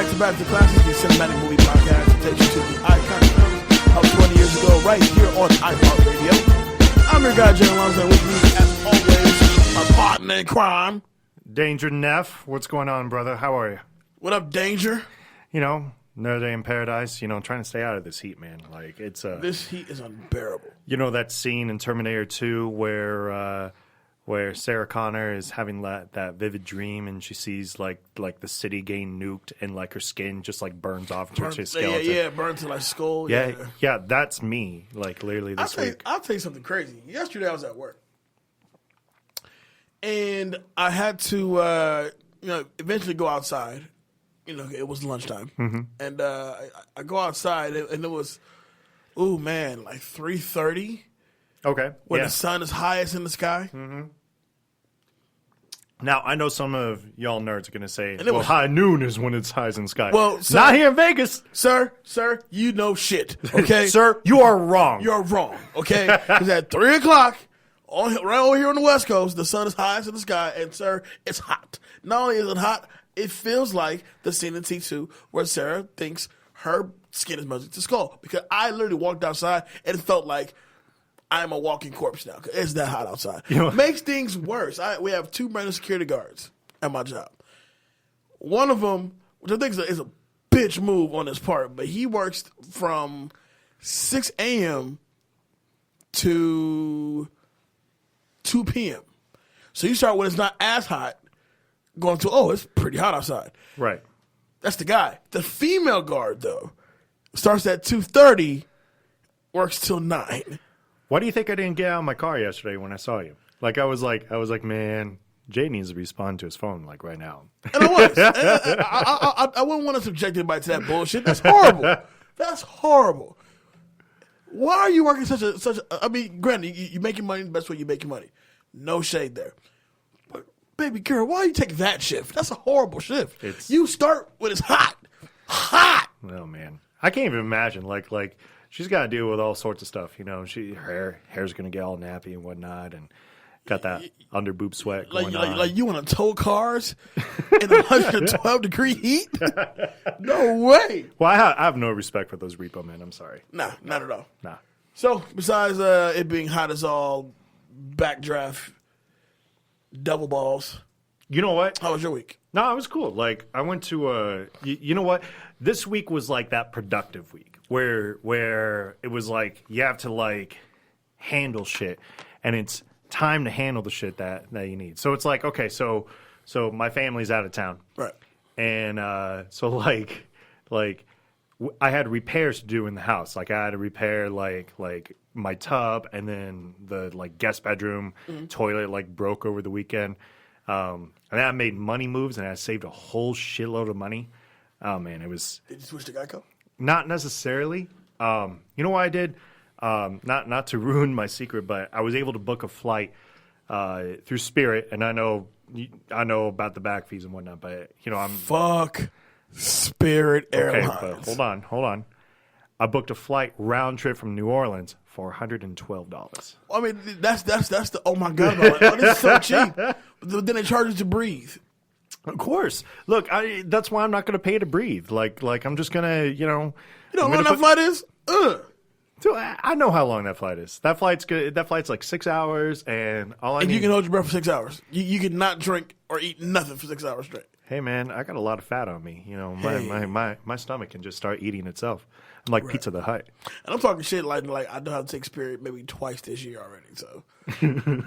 Back to Classics, the cinematic movie podcast that takes you to the iconic films of 20 years ago, right here on iHeartRadio. I'm your guy, Jay Alonso, with me, as always, my partner in crime. Danger Neff, what's going on, brother? How are you? What up, Danger? You know, another day in paradise. You know, trying to stay out of this heat, man. Like, it's this heat is unbearable. You know that scene in Terminator 2 where Sarah Connor is having that vivid dream and she sees like the city getting nuked and like her skin just like burns off into a skeleton. Yeah, burns to like skull. Yeah, that's me. Like literally this week. I'll tell you something crazy. Yesterday I was at work and I had to eventually go outside. You know, it was lunchtime, and I go outside and it was, ooh man, like 3:30. Okay. When the sun is highest in the sky. Mm-hmm. Now, I know some of y'all nerds are going to say, well, high noon is when it's highest in the sky. Well, sir, not here in Vegas. Sir, you know shit, okay? Sir, you are wrong. You're wrong, okay? Because at 3 o'clock, right over here on the West Coast, the sun is highest in the sky, and, sir, it's hot. Not only is it hot, it feels like the scene in T2 where Sarah thinks her skin is melting to skull. Because I literally walked outside and it felt like I'm a walking corpse now because it's that hot outside. You know, makes things worse. We have 2 random security guards at my job. One of them, which I think is a bitch move on his part, but he works from 6 a.m. to 2 p.m. So you start when it's not as hot, going to, it's pretty hot outside. Right. That's the guy. The female guard, though, starts at 2:30, works till 9. Why do you think I didn't get out of my car yesterday when I saw you? Like I was like, man, Jay needs to respond to his phone like right now. And I was. I wouldn't want to subject anybody to that bullshit. That's horrible. That's horrible. Why are you working such a? I mean, granted, you make your money the best way you make your money. No shade there. But baby girl, why you take that shift? That's a horrible shift. You start when it's hot. Hot. Oh man, I can't even imagine. Like. She's got to deal with all sorts of stuff, you know. Her hair's going to get all nappy and whatnot, and got that under boob sweat going on. Like you want to tow cars in 112-degree heat? No way. Well, I have no respect for those repo men. I'm sorry. Nah, not at all. Nah. So, besides it being hot as all, backdraft, double balls. You know what? How was your week? No, it was cool. Like, I went to you know what? This week was like that productive week. Where it was like you have to like handle shit, and it's time to handle the shit that you need. So it's like, okay, so my family's out of town, right? And so like I had repairs to do in the house. Like I had to repair like my tub, and then the like guest bedroom toilet like broke over the weekend. And then I made money moves, and I saved a whole shitload of money. Oh man, it was. Did you switch to Geico? Not necessarily. You know what I did? Not to ruin my secret, but I was able to book a flight through Spirit, and I know about the back fees and whatnot, but you know fuck Spirit Airlines. Okay, but hold on. I booked a flight round trip from New Orleans for $112. I mean, that's the oh my god, this is so cheap. But then they charge you to breathe. Of course. Look, that's why I'm not going to pay to breathe. Like I'm just going to, you know. You know how long that flight is? So I know how long that flight is. That flight's good. That flight's like 6 hours, and all I need. And you can hold your breath for 6 hours. You can not drink or eat nothing for 6 hours straight. Hey man, I got a lot of fat on me. You know, my stomach can just start eating itself. I'm like Pizza the Hut. And I'm talking shit like I know how to take Spirit maybe twice this year already. So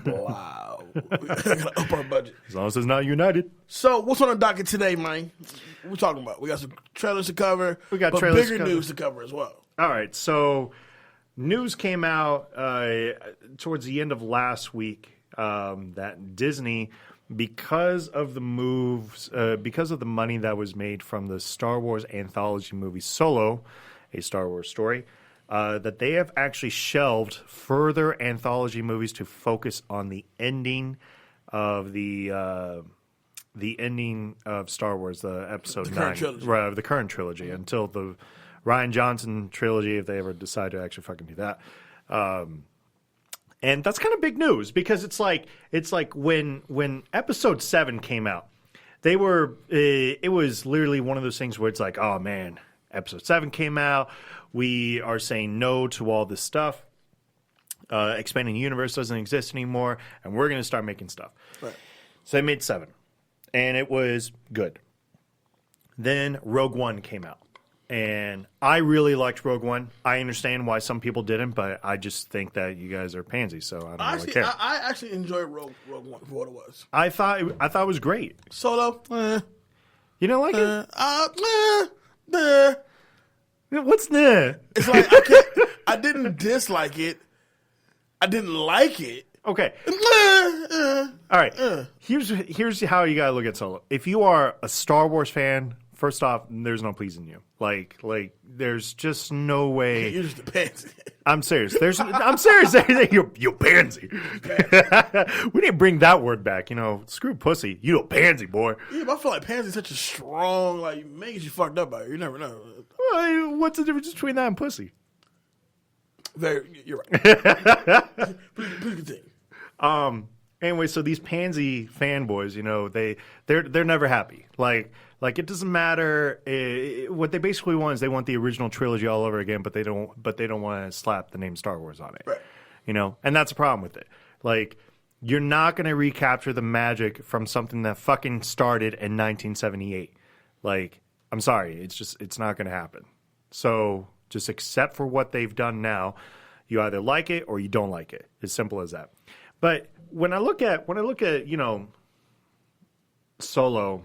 wow, I gotta up our budget. As long as it's not United. So what's on the docket today, man? What we talking about? We got some trailers to cover. We got bigger news to cover as well. All right, so news came out towards the end of last week that Disney, because of the moves, because of the money that was made from the Star Wars anthology movie Solo, a Star Wars story, that they have actually shelved further anthology movies to focus on the ending of the ending of Star Wars, the Episode 9, right, the current trilogy, until the Rian Johnson trilogy, if they ever decide to actually fucking do that. And that's kind of big news because it's like when Episode 7 came out, they were. It was literally one of those things where it's like, oh man, Episode 7 came out. We are saying no to all this stuff. Expanding universe doesn't exist anymore, and we're going to start making stuff. Right. So they made 7, and it was good. Then Rogue One came out, and I really liked Rogue One. I understand why some people didn't, but I just think that you guys are pansies, so I don't really care. I actually enjoyed Rogue One for what it was. I thought it was great. Solo, You don't like it? What's that? It's like I didn't dislike it. I didn't like it. Okay. All right. Here's how you gotta look at Solo. If you are a Star Wars fan, first off, there's no pleasing you. Like there's just no way. You're just a pansy. I'm serious. I'm serious. You pansy. We didn't bring that word back. Screw pussy. You a pansy, boy. Yeah, but I feel like pansy is such a strong, like, makes you fucked up by it. You never know. Well, what's the difference between that and pussy? You're right. Please continue. Anyway, so these pansy fanboys, they're never happy. Like it doesn't matter. What they basically want is they want the original trilogy all over again, but they don't want to slap the name Star Wars on it. Right. And that's a problem with it. Like, you're not going to recapture the magic from something that fucking started in 1978. Like, I'm sorry, it's not going to happen. So just accept for what they've done now. You either like it or you don't like it. As simple as that. But when I look at Solo,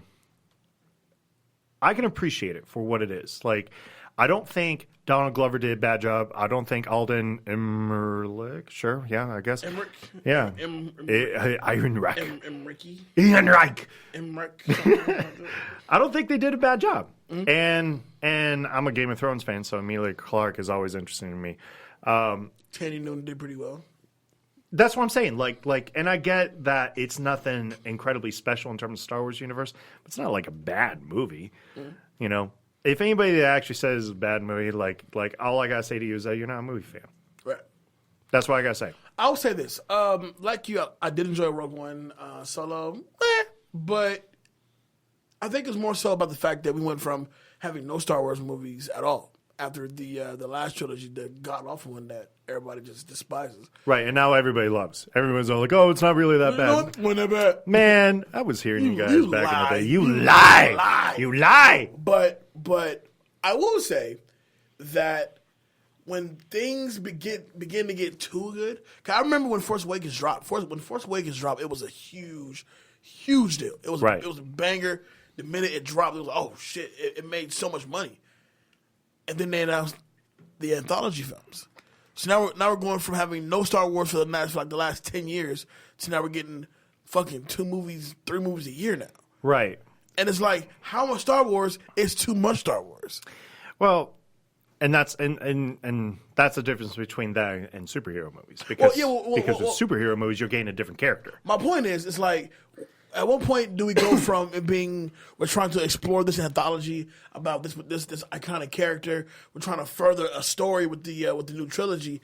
I can appreciate it for what it is. Like, I don't think Donald Glover did a bad job. I don't think Alden Ehrenreich. Sure, yeah, I guess. Emmerich. Yeah. Ehrenreich. I don't think they did a bad job. Mm-hmm. And I'm a Game of Thrones fan, so Emilia Clarke is always interesting to me. Tandy Newton did pretty well. That's what I'm saying. Like, and I get that it's nothing incredibly special in terms of Star Wars universe, but it's not like a bad movie. Mm-hmm. If anybody that actually says it's a bad movie, like all I gotta say to you is that you're not a movie fan. Right. That's what I gotta say. I'll say this. Like you, I did enjoy Rogue One, Solo, but I think it's more so about the fact that we went from having no Star Wars movies at all after the last trilogy, the god-awful one that everybody just despises. Right, and now everybody loves. Everyone's all like, oh, it's not really that bad. When they're bad. Man, I was hearing you guys back in the day. You lie. But I will say that when things begin to get too good, 'cause I remember when Force Awakens dropped. When Force Awakens dropped, it was a huge deal. It was a banger. The minute it dropped, it was like, oh shit! It made so much money. And then they announced the anthology films. So now we're going from having no Star Wars for the last 10 years to now we're getting fucking 2 movies, 3 movies a year now. Right. And it's like, how much Star Wars is too much Star Wars? Well, and that's and that's the difference between that and superhero movies. Because with superhero movies, you're getting a different character. My point is, it's like, at what point do we go from it being, we're trying to explore this anthology about this iconic character, we're trying to further a story with the new trilogy.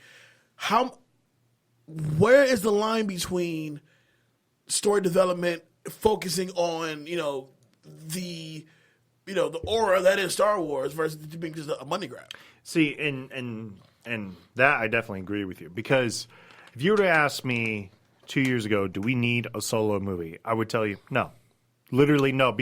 Where is the line between story development, focusing on the aura that is Star Wars versus being just a money grab? See, and that I definitely agree with you, because if you were to ask me 2 years ago, do we need a Solo movie? I would tell you no. Literally no,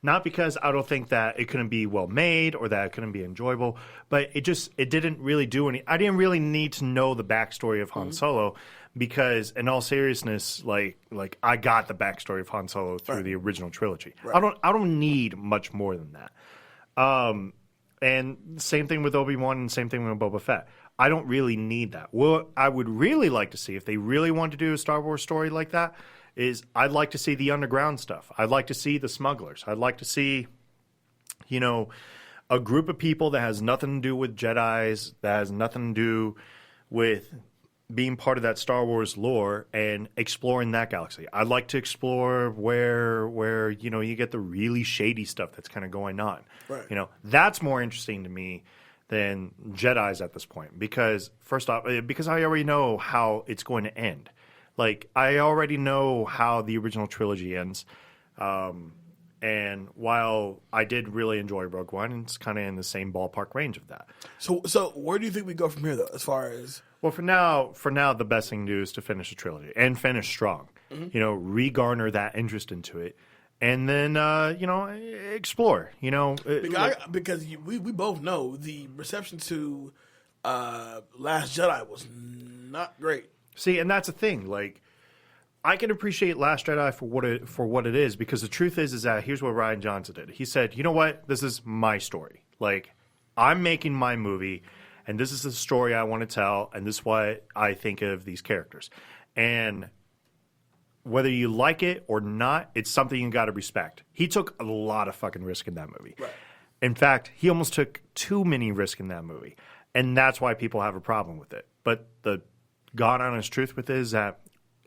not because I don't think that it couldn't be well made or that it couldn't be enjoyable, but it didn't really do any. I didn't really need to know the backstory of Han Solo, because in all seriousness, like I got the backstory of Han Solo through the original trilogy. Right. I don't need much more than that. And same thing with Obi-Wan and same thing with Boba Fett. I don't really need that. What I would really like to see, if they really want to do a Star Wars story like that, is I'd like to see the underground stuff. I'd like to see the smugglers. I'd like to see, a group of people that has nothing to do with Jedis, that has nothing to do with being part of that Star Wars lore and exploring that galaxy. I'd like to explore where you get the really shady stuff that's kind of going on. Right. That's more interesting to me than Jedis at this point, because first off, because I already know how it's going to end. Like, I already know how the original trilogy ends, And while I did really enjoy Rogue One, it's kind of in the same ballpark range of that. So where do you think we go from here, though, as far as... Well, for now, the best thing to do is to finish the trilogy and finish strong. Re-garner that interest into it. And then, explore, Because we both know the reception to Last Jedi was not great. See, and that's the thing. Like, I can appreciate Last Jedi for what it is, because the truth is that here's what Rian Johnson did. He said, you know what? This is my story. Like, I'm making my movie, and this is the story I want to tell, and this is what I think of these characters. And whether you like it or not, it's something you got to respect. He took a lot of fucking risk in that movie. Right. In fact, he almost took too many risks in that movie. And that's why people have a problem with it. But the God honest truth with it is that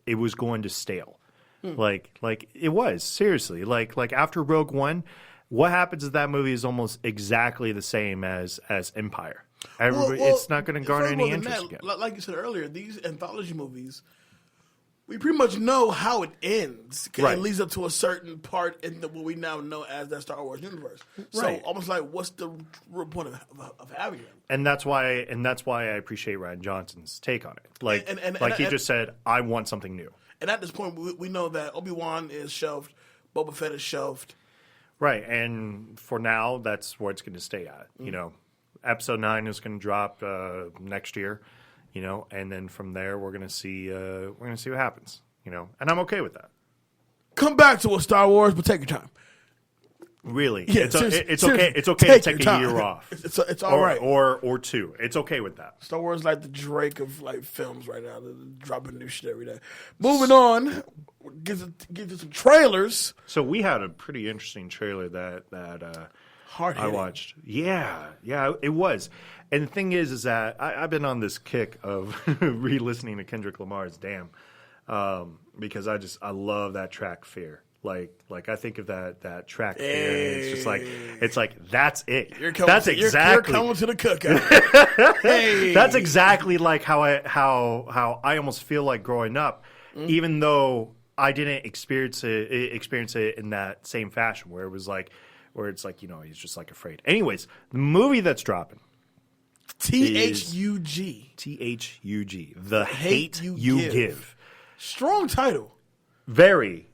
it was going to stale. Like it was, seriously. Like after Rogue One, what happens is that movie is almost exactly the same as Empire. Everybody, it's not going to garner any interest again. Like you said earlier, these anthology movies, we pretty much know how it ends. Right. It leads up to a certain part in what we now know as that Star Wars universe. Right. So almost like, what's the real point of having it? And that's why I appreciate Rian Johnson's take on it. Like he just said, I want something new. And at this point, we know that Obi-Wan is shelved, Boba Fett is shelved. Right, and for now, that's where it's going to stay at. Episode 9 is going to drop next year. And then from there we're gonna see what happens. And I'm okay with that. Come back to a Star Wars, but take your time. Really, yeah, it's okay. It's okay to take a year off. It's all right. Or two. It's okay with that. Star Wars is like the Drake of like films right now. They're dropping new shit every day. Moving on, get to some trailers. So we had a pretty interesting trailer that I watched. Yeah, it was. And the thing is that I've been on this kick of re-listening to Kendrick Lamar's "Damn," because I love that track "Fear." Like I think of that track "Fear," and it's like that's it. You're coming to the cookout. Hey, that's exactly like how I almost feel like growing up, even though I didn't experience it in that same fashion where it's like he's just like afraid. Anyways, the movie that's dropping. THUG. THUG. The Hate You Give. Strong title. Very.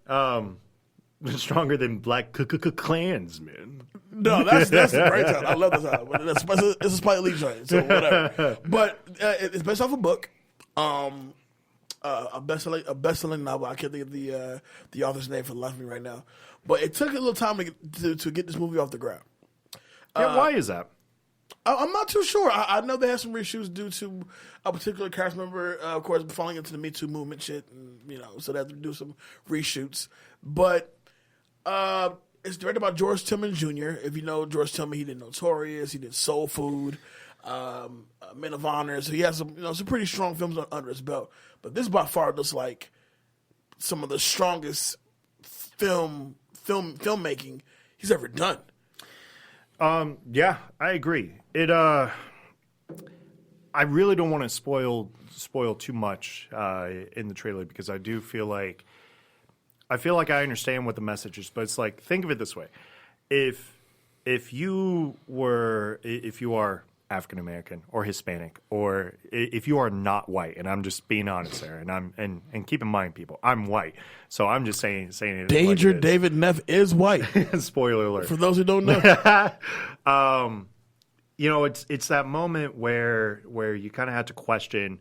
Stronger than Black Klansman. No, that's a great title. I love this title. It's a Spike Lee joint, so whatever. But it's based off a book. A best-selling novel. I can't think of the author's name for the life of me right now. But it took a little time to get this movie off the ground. Yeah, why is that? I'm not too sure. I know they had some reshoots due to a particular cast member, of course, falling into the Me Too movement shit, and, so they had to do some reshoots. But it's directed by George Tillman Jr. If you know George Tillman, he did Notorious, he did Soul Food, Men of Honor. So he has some pretty strong films under his belt. But this by far looks like some of the strongest filmmaking he's ever done. Yeah, I agree. I really don't want to spoil too much in the trailer because I do feel like I understand what the message is, but it's like, think of it this way: if you are African American or Hispanic, or if you are not white, and I'm just being honest there, and keep in mind, people, I'm white, so I'm just saying it. Danger, like it is. David Neff is white. Spoiler alert for those who don't know. It's that moment where you kind of have to question,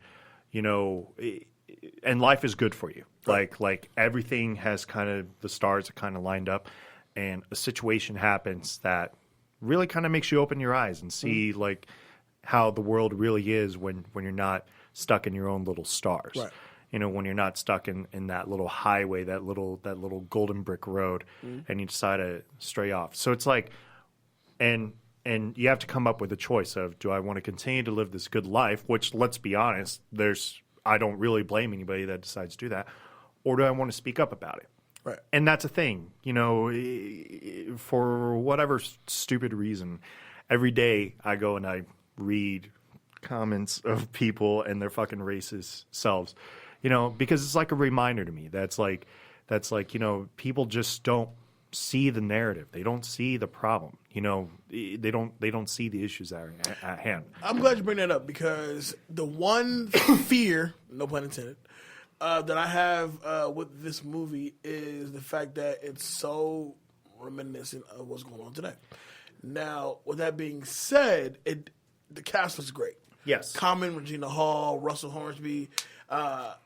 and life is good for you. Like everything has the stars are kind of lined up, and a situation happens that really kind of makes you open your eyes and see like how the world really is when you're not stuck in your own little stars. Right. When you're not stuck in that little highway, that little golden brick road, and you decide to stray off. So it's like, and you have to come up with a choice of, do I want to continue to live this good life, which, let's be honest, I don't really blame anybody that decides to do that, or do I want to speak up about it? Right. And that's a thing, for whatever stupid reason, every day I go and I read comments of people and their fucking racist selves, because it's like a reminder to me that's like, people just don't see the narrative. They don't see the problem. They don't see the issues that are at hand. I'm glad you bring that up because the one fear, no pun intended, that I have with this movie is the fact that it's so reminiscent of what's going on today. Now, with that being said, the cast was great. Yes. Common, Regina Hall, Russell Hornsby, the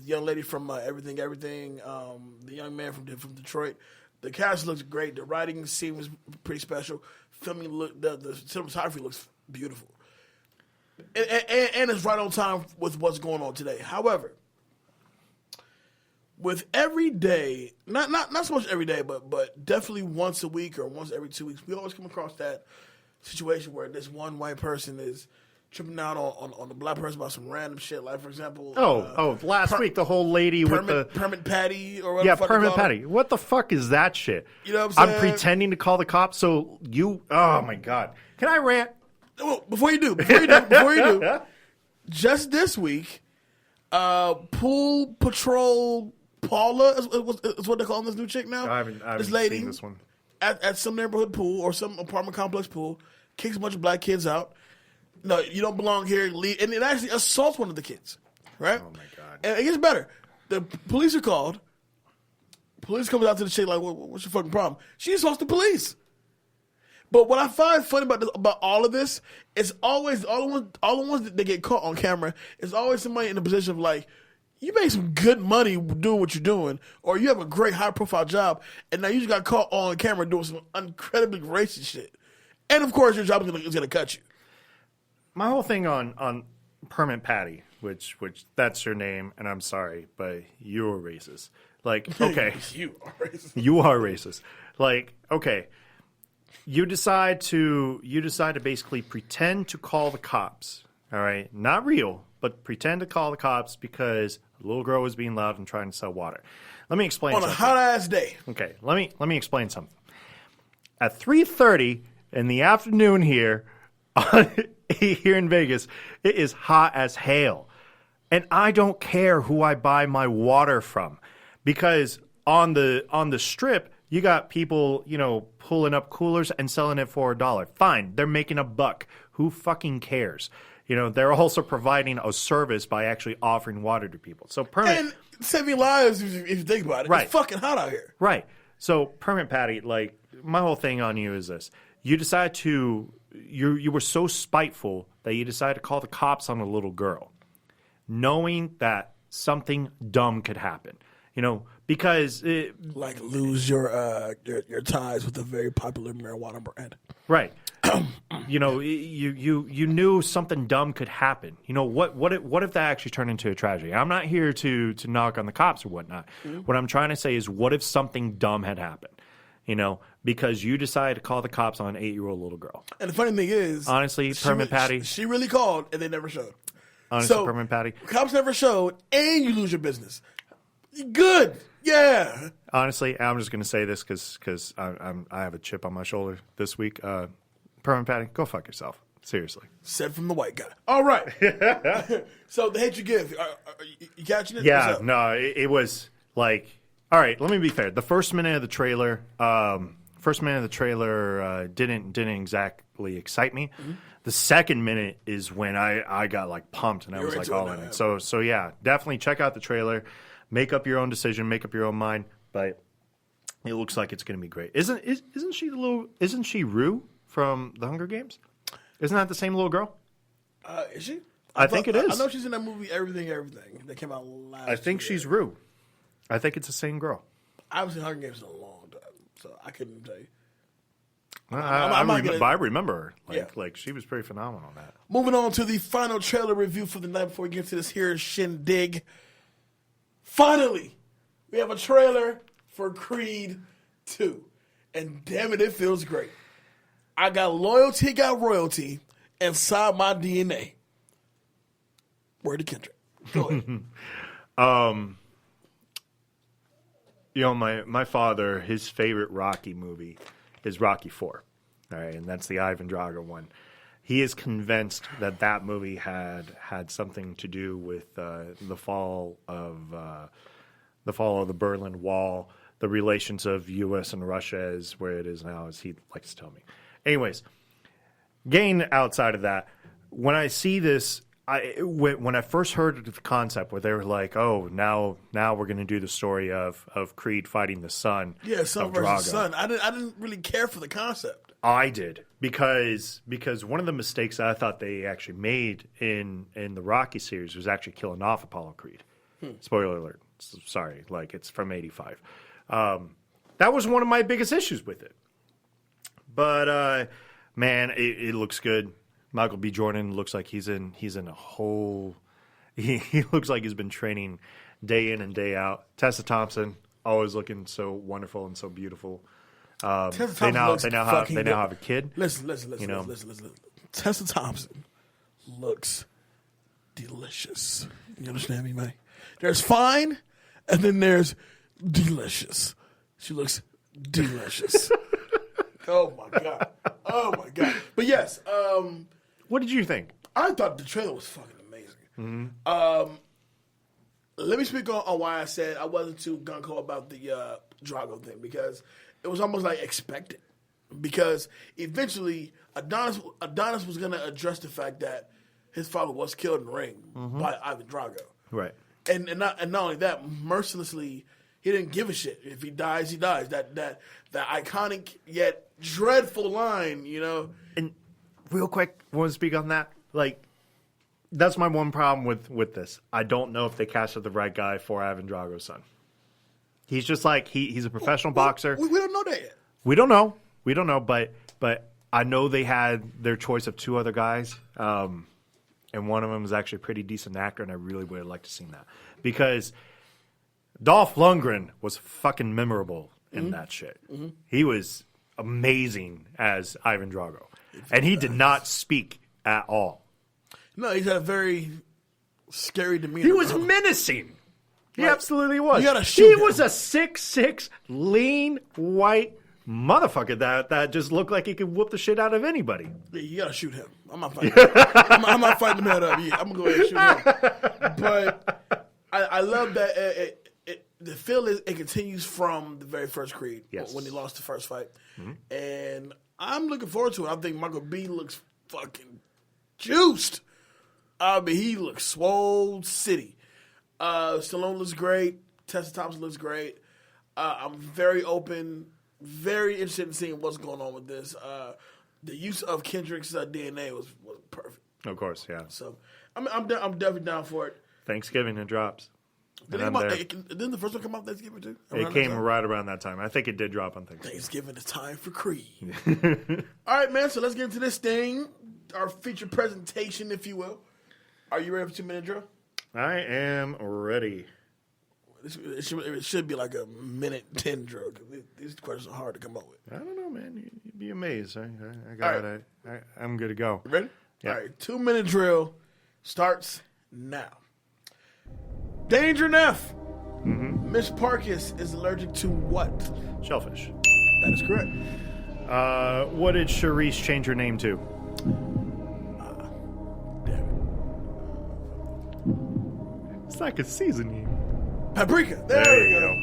young lady from Everything, the young man from Detroit. The cast looks great. The writing scene was pretty special. Filming the cinematography looks beautiful, and it's right on time with what's going on today. However, with every day, not so much every day, but definitely once a week or once every 2 weeks, we always come across that situation where this one white person is tripping out on the black person about some random shit. Like, for example... last week, the whole lady with the... Permit Patty or whatever. Yeah, Permit Patty. What the fuck is that shit? You know what I'm saying? I'm pretending to call the cops, so you... Oh, my God. Can I rant? Well, before you do, just this week, Pool Patrol Paula is what they call this new chick now. I haven't this lady seen this one. At some neighborhood pool or some apartment complex pool, kicks a bunch of black kids out. No, you don't belong here. Leave. And it actually assaults one of the kids, right? Oh, my God. And it gets better. The police are called. Police comes out to the chick like, what's your fucking problem? She assaults the police. But what I find funny about all of this is always all the ones that get caught on camera is always somebody in the position of like, you made some good money doing what you're doing, or you have a great high profile job, and now you just got caught on camera doing some incredibly racist shit. And of course, your job is gonna cut you. My whole thing on Permit Patty, which that's your name, and I'm sorry, but you're racist. Like, okay, you are racist. You are racist. Like, okay, you decide to basically pretend to call the cops. All right, not real, but pretend to call the cops because a little girl was being loud and trying to sell water. Let me explain on something. A hot ass day. Okay, let me explain something. At 3:30 in the afternoon here. Here in Vegas, it is hot as hell. And I don't care who I buy my water from because on the strip, you got people, pulling up coolers and selling it for $1. Fine, they're making $1. Who fucking cares? They're also providing a service by actually offering water to people. So and saving lives if you think about it. Right. It's fucking hot out here. Right. So Permit Patty, like my whole thing on you is this. You decide to you were so spiteful that you decided to call the cops on a little girl, knowing that something dumb could happen. Because like lose your ties with a very popular marijuana brand. Right. You knew something dumb could happen. What if that actually turned into a tragedy? I'm not here to knock on the cops or whatnot. Mm-hmm. What I'm trying to say is, what if something dumb had happened? Because you decided to call the cops on an 8-year-old little girl. And the funny thing is, honestly, Permit Patty, she really called and they never showed. Honestly, Permit Patty, cops never showed, and you lose your business. Good, yeah. Honestly, I'm just going to say this because I have a chip on my shoulder this week. Permit Patty, go fuck yourself. Seriously. Said from the white guy. All right. So the hate you give, you catching it? Yeah, no, it was like. All right, let me be fair. The first minute of the trailer, didn't exactly excite me. Mm-hmm. The second minute is when I got like pumped and I was like all in it. So yeah, definitely check out the trailer, make up your own decision, make up your own mind. But it looks like it's going to be great. Isn't she Rue from the Hunger Games? Isn't that the same little girl? Is she? I think it is. I know she's in that movie Everything that came out last year. I think she's Rue. I think it's the same girl. I haven't seen Hunger Games in a long time, so I couldn't tell you. I remember her. Like she was pretty phenomenal on that. Moving on to the final trailer review for the night before we get to this here shindig. Finally, we have a trailer for Creed 2. And damn it, it feels great. I got loyalty, got royalty inside my DNA. Word to Kendrick. Go ahead. My father, his favorite Rocky movie is Rocky IV. All right, and that's the Ivan Drago one. He is convinced that movie had something to do with the fall of the Berlin Wall, the relations of U.S. and Russia is where it is now, as he likes to tell me. Anyways, getting outside of that, when I see this, when I first heard the concept where they were like, "Oh, now we're going to do the story of Creed fighting the son." Yeah, son of versus Drago. son. I didn't really care for the concept. I did because one of the mistakes that I thought they actually made in the Rocky series was actually killing off Apollo Creed. Spoiler alert. Sorry, like it's from '85. That was one of my biggest issues with it. But man, it looks good. Michael B. Jordan looks like he's in a whole. He looks like he's been training day in and day out. Tessa Thompson always looking so wonderful and so beautiful. They now have a kid. Listen. Tessa Thompson looks delicious. You understand me, man? There's fine, and then there's delicious. She looks delicious. Oh my god! But yes, what did you think? I thought the trailer was fucking amazing. Let me speak on why I said I wasn't too gung-ho about the Drago thing, because it was almost like expected. Because eventually Adonis was going to address the fact that his father was killed in the ring by Ivan Drago. Right. And not only that, mercilessly, he didn't give a shit. If he dies, he dies. That iconic yet dreadful line, you know. And real quick, I want to speak on that. Like, that's my one problem with this. I don't know if they casted the right guy for Ivan Drago's son. He's just like he's a professional boxer. We don't know that yet. We don't know, but I know they had their choice of two other guys, and one of them is actually a pretty decent actor, and I really would have liked to see that because Dolph Lundgren was fucking memorable in that shit. He was amazing as Ivan Drago, and he did not speak at all. No, he's had a very scary demeanor. He was menacing. He absolutely was. You gotta shoot him. He was a 6'6", lean, white motherfucker that just looked like he could whoop the shit out of anybody. Yeah, you gotta shoot him. I'm not fighting him. I'm not fighting him head up. Yeah, I'm gonna go ahead and shoot him. But I love that the feel it continues from the very first Creed when he lost the first fight. And I'm looking forward to it. I think Michael B. looks fucking juiced. I mean, he looks swole city. Stallone looks great. Tessa Thompson looks great. I'm very open, very interested in seeing what's going on with this. The use of Kendrick's DNA was perfect. Of course, yeah. So I'm definitely down for it. Thanksgiving it drops. Didn't the first one come out Thanksgiving too? It came right around that time. I think it did drop on Thanksgiving. Thanksgiving is time for Creed. All right, man. So let's get into this thing. Our feature presentation, if you will. Are you ready for 2-minute drill? I am ready. It should be like a 1:10 drill. These questions are hard to come up with. I don't know, man. You'd be amazed. I got it. I'm good to go. Ready? Yeah. All right. 2-minute drill starts now. Danger Neff. Miss Parkus is allergic to what? Shellfish. That is correct. What did Charisse change her name to? Damn it. It's like a seasoning. Paprika. There we go.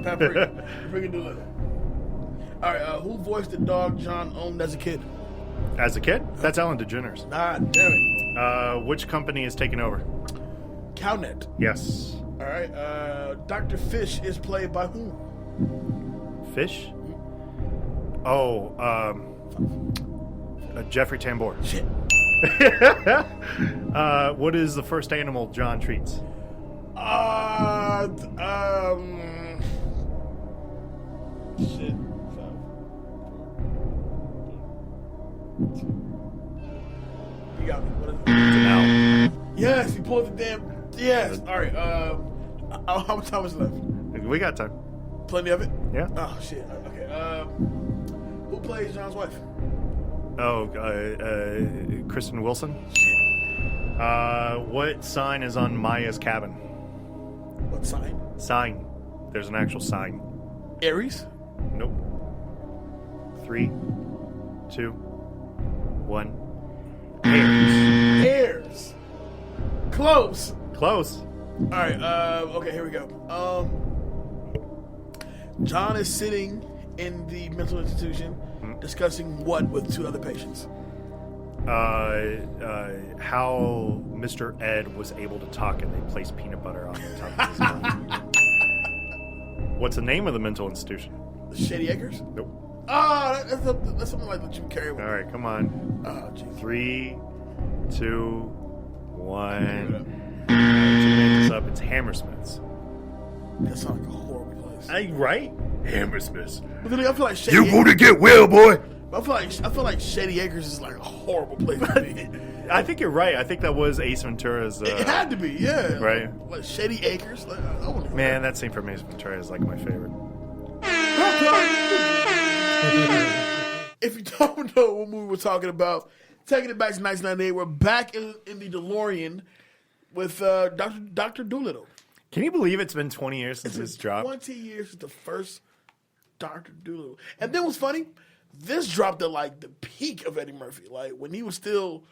Paprika. Paprika Dolittle. All right. Who voiced the dog John owned as a kid? As a kid? That's Ellen DeGeneres. Ah, damn it. Which company is taking over? Cownet. Yes. All right. Dr. Fish is played by whom? Fish? Oh, Jeffrey Tambor. Shit. What is the first animal John treats? Shit. You got me. What is it? Now. Yes, he pulled the damn. Yes. All right. How much time is left? We got time. Plenty of it. Yeah. Oh shit. Okay. Who plays John's wife? Oh, Kristen Wilson. What sign is on Maya's cabin? What sign? Sign. There's an actual sign. Aries. Nope. 3, 2, 1. Airs. Close. Close. All right. Okay. Here we go. John is sitting in the mental institution discussing what with two other patients? How Mr. Ed was able to talk and they placed peanut butter on the top of his mouth. What's the name of the mental institution? Shady Acres? Nope. Oh, that's something like what you carry with. All right, come on. Oh, jeez. 3, 2, 1. To make this up, it's Hammersmiths. That sounds like a horrible place. Right? Hammersmiths. But then I feel like Shady You want to get well, boy? I feel like Shady Acres is like a horrible place to be. I think you're right. I think that was Ace Ventura's. It had to be, yeah. Right. Like Shady Acres. Like, I wouldn't know. Man, that scene from Ace Ventura is like my favorite. If you don't know what movie we're talking about, taking it back to 1998, we're back in the DeLorean with Dr. Dolittle. Can you believe it's been 20 years since this dropped? 20 years since the first Dr. Dolittle. And then what's funny, this dropped at like the peak of Eddie Murphy. Like when he was still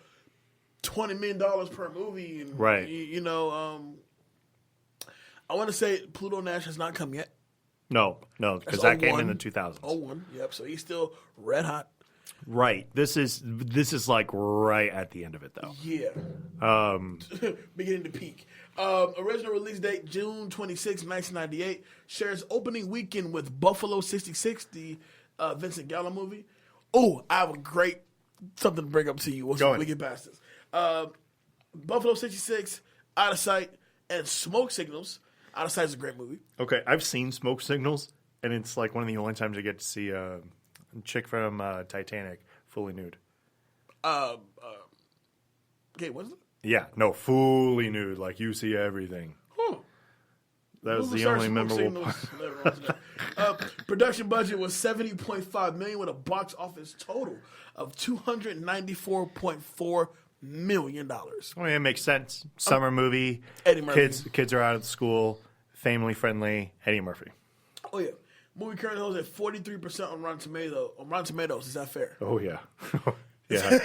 $20 million per movie. And, right. I want to say Pluto Nash has not come yet. No, because that came in the 2000s. 01, yep. So he's still red hot. Right. This is like right at the end of it, though. Yeah. Beginning to peak. Original release date, June 26, 1998. Shares opening weekend with Buffalo 66, the Vincent Gallo movie. Oh, I have a great something to bring up to you once we get past this. Buffalo 66, Out of Sight, and Smoke Signals. Out of Sight is a great movie. Okay, I've seen Smoke Signals, and it's like one of the only times I get to see a chick from Titanic fully nude. Okay, what is it? Yeah, no, fully nude. Like you see everything. Huh. That was the only memorable part. Production budget was $70.5 million with a box office total of $294.4 million. I mean, it makes sense. Summer movie. Eddie Murphy. Kids are out of school. Family friendly. Eddie Murphy. Oh yeah. Movie currently holds at 43% on Rotten Tomatoes. Is that fair? Oh yeah. Yeah.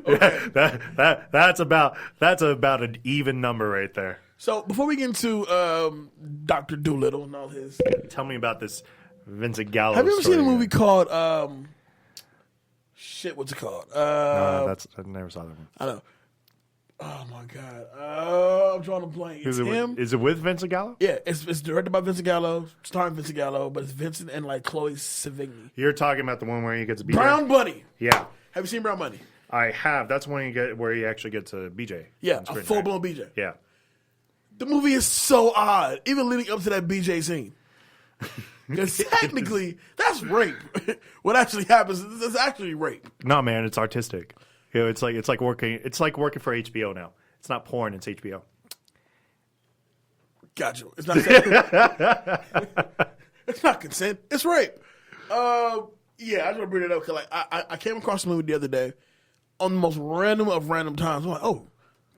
Okay. That's about an even number right there. So before we get into Dr. Dolittle and all his, tell me about this Vincent Gallo. have you ever story seen a movie again. called what's it called? No, I never saw that one. I know. Oh my god. I'm drawing a blank. It's him. Is it with Vincent Gallo? Yeah, it's directed by Vincent Gallo, starring Vincent Gallo, but it's Vincent and like Chloe Sevigny. You're talking about the one where he gets a BJ? Brown Bunny. Yeah. Have you seen Brown Bunny? I have. That's when you get where he actually gets a BJ. Yeah, a full blown BJ. Yeah. The movie is so odd, even leading up to that BJ scene. Because technically, that's rape. What actually happens is actually rape. No, man, it's artistic. You know, it's like working for HBO now. It's not porn, it's HBO. Gotcha. It's not. It's not consent. It's rape. Yeah, I just want to bring it up because I came across the movie the other day on the most random of random times. I'm like, oh,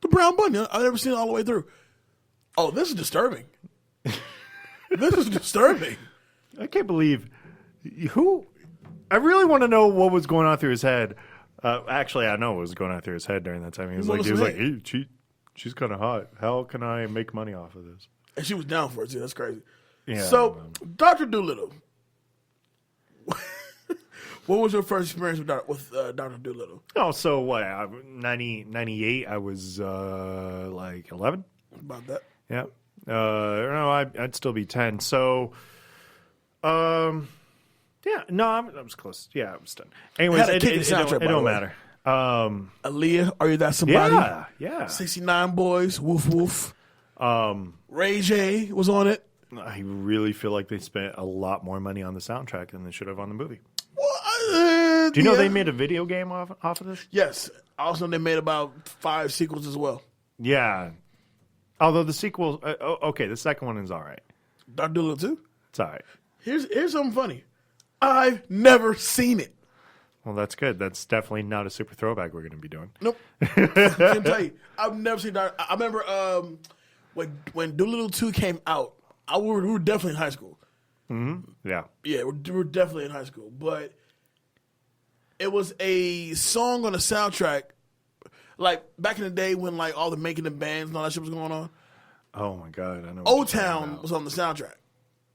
the Brown Bunny. I've never seen it all the way through. Oh, this is disturbing. This is disturbing. I can't believe who. I really want to know what was going on through his head. Actually, I know what was going on through his head during that time. He was like, hey, she's kind of hot. How can I make money off of this? And she was down for it too. That's crazy. Yeah. So, Dr. Dolittle. What was your first experience with Dr. Dolittle? Oh, so what? 98, I was like 11. About that. Yeah. No, I'd still be 10. So, yeah. No, I was close. Yeah, I was 10. Anyways, it don't matter. Aaliyah, Are You That Somebody? Yeah. 69 Boys, Woof Woof. Ray J was on it. I really feel like they spent a lot more money on the soundtrack than they should have on the movie. Well, do you know they made a video game off of this? Yes. Also, they made about 5 sequels as well. Yeah. Although the sequel, okay, the second one is all right. Dr. Dolittle 2? It's all right. Here's something funny. I've never seen it. Well, that's good. That's definitely not a super throwback we're going to be doing. Nope. I can tell you. I've never seen Dr. I remember when Dolittle 2 came out, we were definitely in high school. Mm-hmm. Yeah. Yeah, we were definitely in high school. But it was a song on the soundtrack, like back in the day when like all the making the bands and all that shit was going on. Oh, my God. I know. O-Town was on the soundtrack.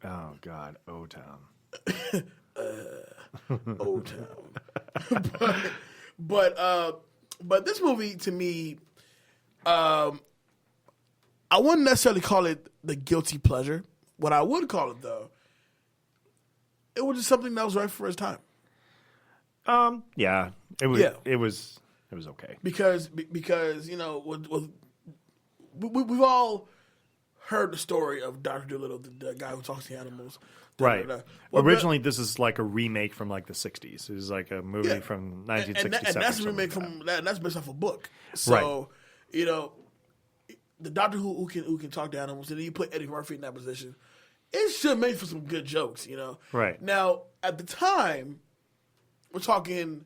Oh God, O-Town. O-Town. but this movie to me, I wouldn't necessarily call it the guilty pleasure. What I would call it though, it was just something that was right for its time. Yeah, it was. Yeah. It was okay because we've all heard the story of Dr. Dolittle, the guy who talks to animals. Right. Well, originally, this is like a remake from like the 60s. It was like a movie from 1967. And that's a remake from that. And that's based off a book. So, the doctor who can talk to animals, and then you put Eddie Murphy in that position, it should make for some good jokes, Right. Now, at the time, we're talking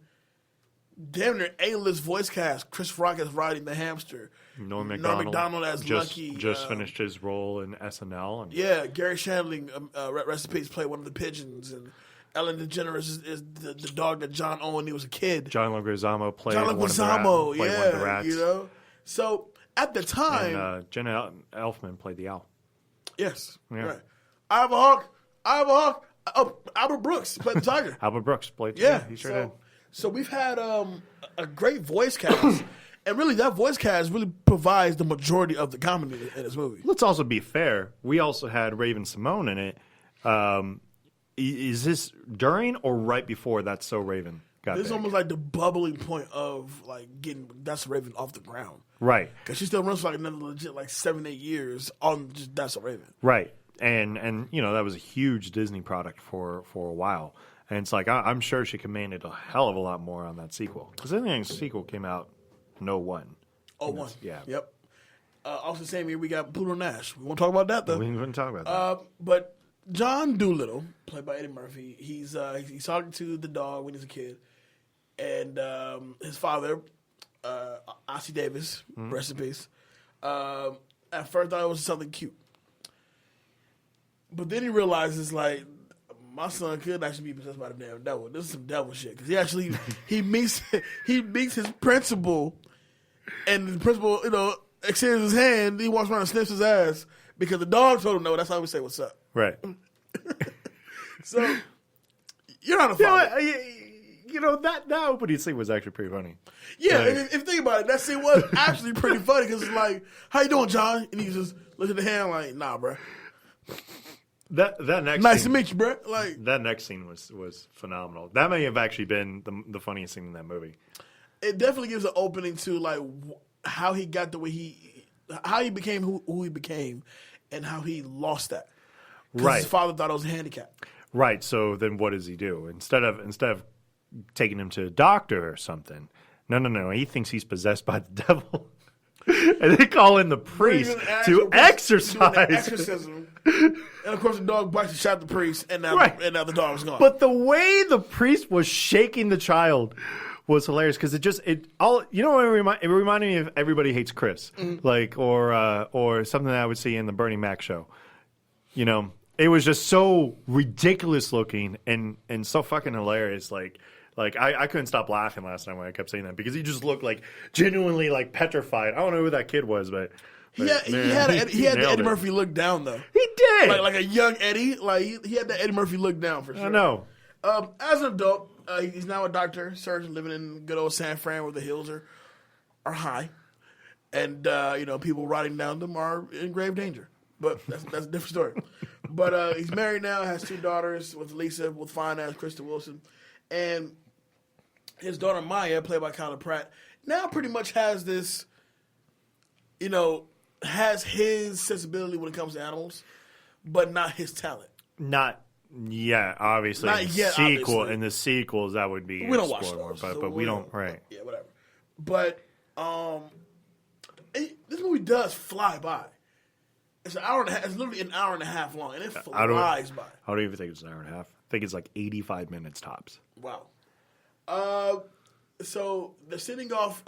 damn near A-list voice cast. Chris Rock as Riding the Hamster. Norm Macdonald as Lucky. Just finished his role in SNL. Gary Shandling, rest in peace, played one of the pigeons. And Ellen DeGeneres is the dog that John owned when he was a kid. John Leguizamo played one of the rats. So, at the time... And Jenna Elfman played the owl. Yes, right. I have a hawk. Oh, Albert Brooks played the tiger. Albert Brooks played the tiger. He sure did. So we've had a great voice cast, and really that voice cast really provides the majority of the comedy in this movie. Let's also be fair. We also had Raven Simone in it. Is this during or right before That's So Raven got This is big? almost like the bubbling point of like getting That's So Raven off the ground. Right. Because she still runs for like another legit 7-8 years on just That's So Raven. Right. And that was a huge Disney product for a while. And it's like, I'm sure she commanded a hell of a lot more on that sequel. Because I think the sequel came out in 01. 01. Yeah. Yep. Also the same year we got Pluto Nash. We won't talk about that, though. We wouldn't talk about that. But John Dolittle, played by Eddie Murphy, he's talking to the dog when he's a kid. And his father, Ossie Davis, rest in peace, at first thought it was something cute. But then he realizes, my son could actually be possessed by the damn devil. This is some devil shit. Because he actually, he meets his principal, and the principal, extends his hand, he walks around and sniffs his ass, because the dog told him no. That's how we say what's up. Right. So, you're not a father. That opening scene was actually pretty funny. Yeah, if you think about it, that scene was actually pretty funny, because it's like, how you doing, John? And he just looks at the hand like, nah, bro. That next nice scene, to meet you, bro. That next scene was phenomenal. That may have actually been the funniest scene in that movie. It definitely gives an opening to how he got the way how he became who he became, and how he lost that. Right. His father thought it was a handicap. Right. So then, what does he do instead of taking him to a doctor or something? No. He thinks he's possessed by the devil. And they call in the priest to exorcise. Exorcism. And of course, the dog bites and shot the priest, and now the dog's gone. But the way the priest was shaking the child was hilarious, because it reminded me of Everybody Hates Chris, or something that I would see in the Bernie Mac show. It was just so ridiculous looking and so fucking hilarious. I couldn't stop laughing last time when I kept saying that, because he just looked genuinely petrified. I don't know who that kid was, but he had the Eddie Murphy look down, though. He did, like a young Eddie. He had the Eddie Murphy look down for sure. I know. As an adult, he's now a doctor, surgeon, living in good old San Fran, where the hills are high, and people riding down them are in grave danger. But that's a different story. But he's married now, has 2 daughters with Lisa, with fine ass Krista Wilson, and his daughter Maya, played by Kyla Pratt, now pretty much has this, has his sensibility when it comes to animals, but not his talent. Not yet, obviously. Not yet, obviously. In the sequels, that would be we don't watch those, but we don't, right? Yeah, whatever. But this movie does fly by. It's an hour and a half. It's literally an hour and a half long, and it flies by. I don't even think it's an hour and a half. I think it's 85 minutes tops. Wow. So they're sending off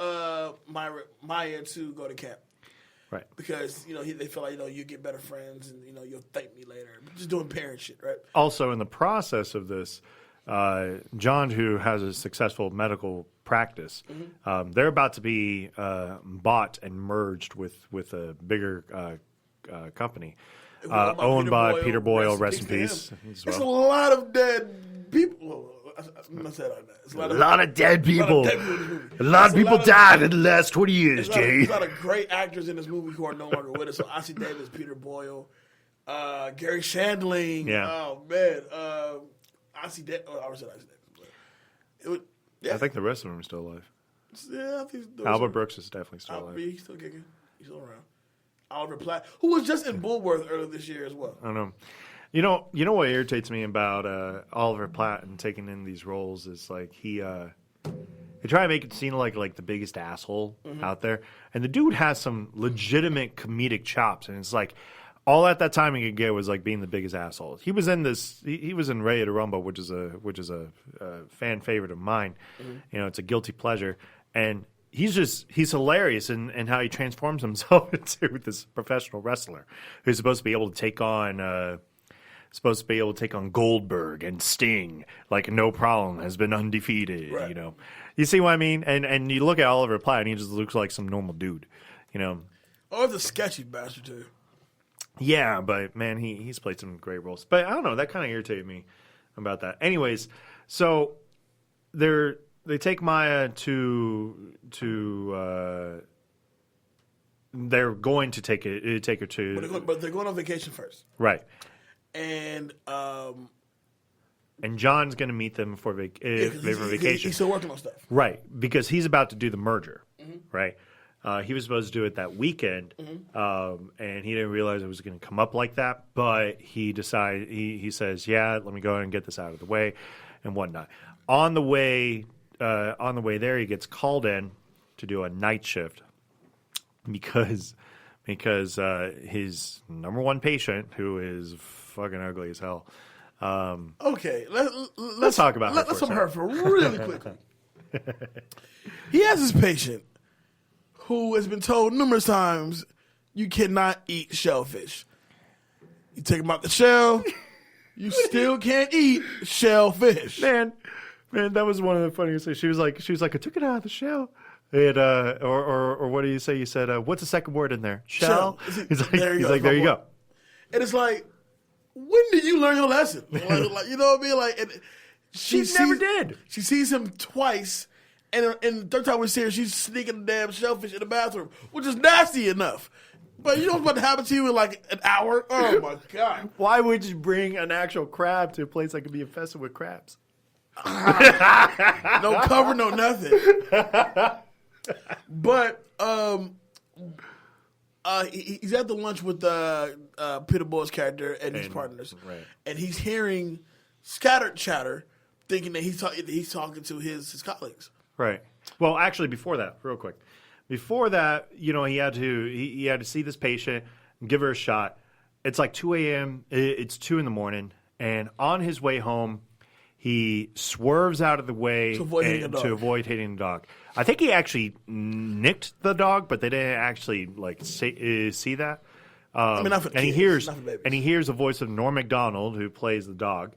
Maya to go to camp. Right. Because, they feel like, you get better friends and, you'll thank me later. Just doing parent shit, right? Also, in the process of this, John, who has a successful medical practice, they're about to be bought and merged with a bigger company. owned by Peter Boyle, rest in peace. It's a lot of dead people. I said like that. It's a lot of dead people. A lot of people died in the last 20 years, Jay. There's a lot of great actors in this movie who are no longer with us. So Ossie Davis, Peter Boyle, Gary Shandling. Yeah. Oh man, Ossie Davis. I already said Ossie Davis. I think the rest of them are still alive. Yeah, I think Albert Brooks is definitely still alive. He's still kicking. He's still around. Oliver Platt, who was just in Bullworth earlier this year as well. I don't know. You know what irritates me about Oliver Platt and taking in these roles is like he try to make it seem like the biggest asshole out there, and the dude has some legitimate comedic chops, and it's like all at that time he could get was like being the biggest asshole. He was in this. He was in Ready to Rumble, which is a fan favorite of mine. It's a guilty pleasure, and he's hilarious in how he transforms himself into this professional wrestler who's supposed to be able to take on. Goldberg and Sting like no problem, has been undefeated. Right. You see what I mean? And you look at Oliver Platt and he just looks like some normal dude. Oh, it's a sketchy bastard too. Yeah, but man, he's played some great roles. But I don't know, that kind of irritated me about that. Anyways, so they take Maya to they're going to take her to, but they're going on vacation first, right? And John's going to meet them for vacation. He's still working on stuff. Right, because he's about to do the merger, right? He was supposed to do it that weekend, and he didn't realize it was going to come up like that, but he decided, he says, yeah, let me go ahead and get this out of the way and whatnot. On the way there, he gets called in to do a night shift because his number one patient, who is fucking ugly as hell. Okay, let's talk about her. Let's talk about her for really quickly. He has his patient who has been told numerous times you cannot eat shellfish. You take him out the shell, you still can't eat shellfish. Man, that was one of the funniest things. She was like, I took it out of the shell. And, or what do you say? You said, what's the second word in there? Shell. He's like, there you go. And it's like, when did you learn your lesson? Like, you know what I mean? Like, and she never did. She sees him twice, and the third time we see her, she's sneaking the damn shellfish in the bathroom, which is nasty enough. But you know what's about to happen to you in like an hour? Oh my God! Why would you bring an actual crab to a place that could be infested with crabs? No cover, no nothing. But he's at the lunch with Peter Boyle's character and his partners, right. And he's hearing scattered chatter, thinking that he's talking to his colleagues. Right. Well, actually, before that, real quick, he had to see this patient, give her a shot. It's like 2 a.m. It's 2 in the morning, and on his way home, he swerves out of the way to avoid hitting the dog. I think he actually nicked the dog, but they didn't actually see that. And he hears the voice of Norm Macdonald, who plays the dog.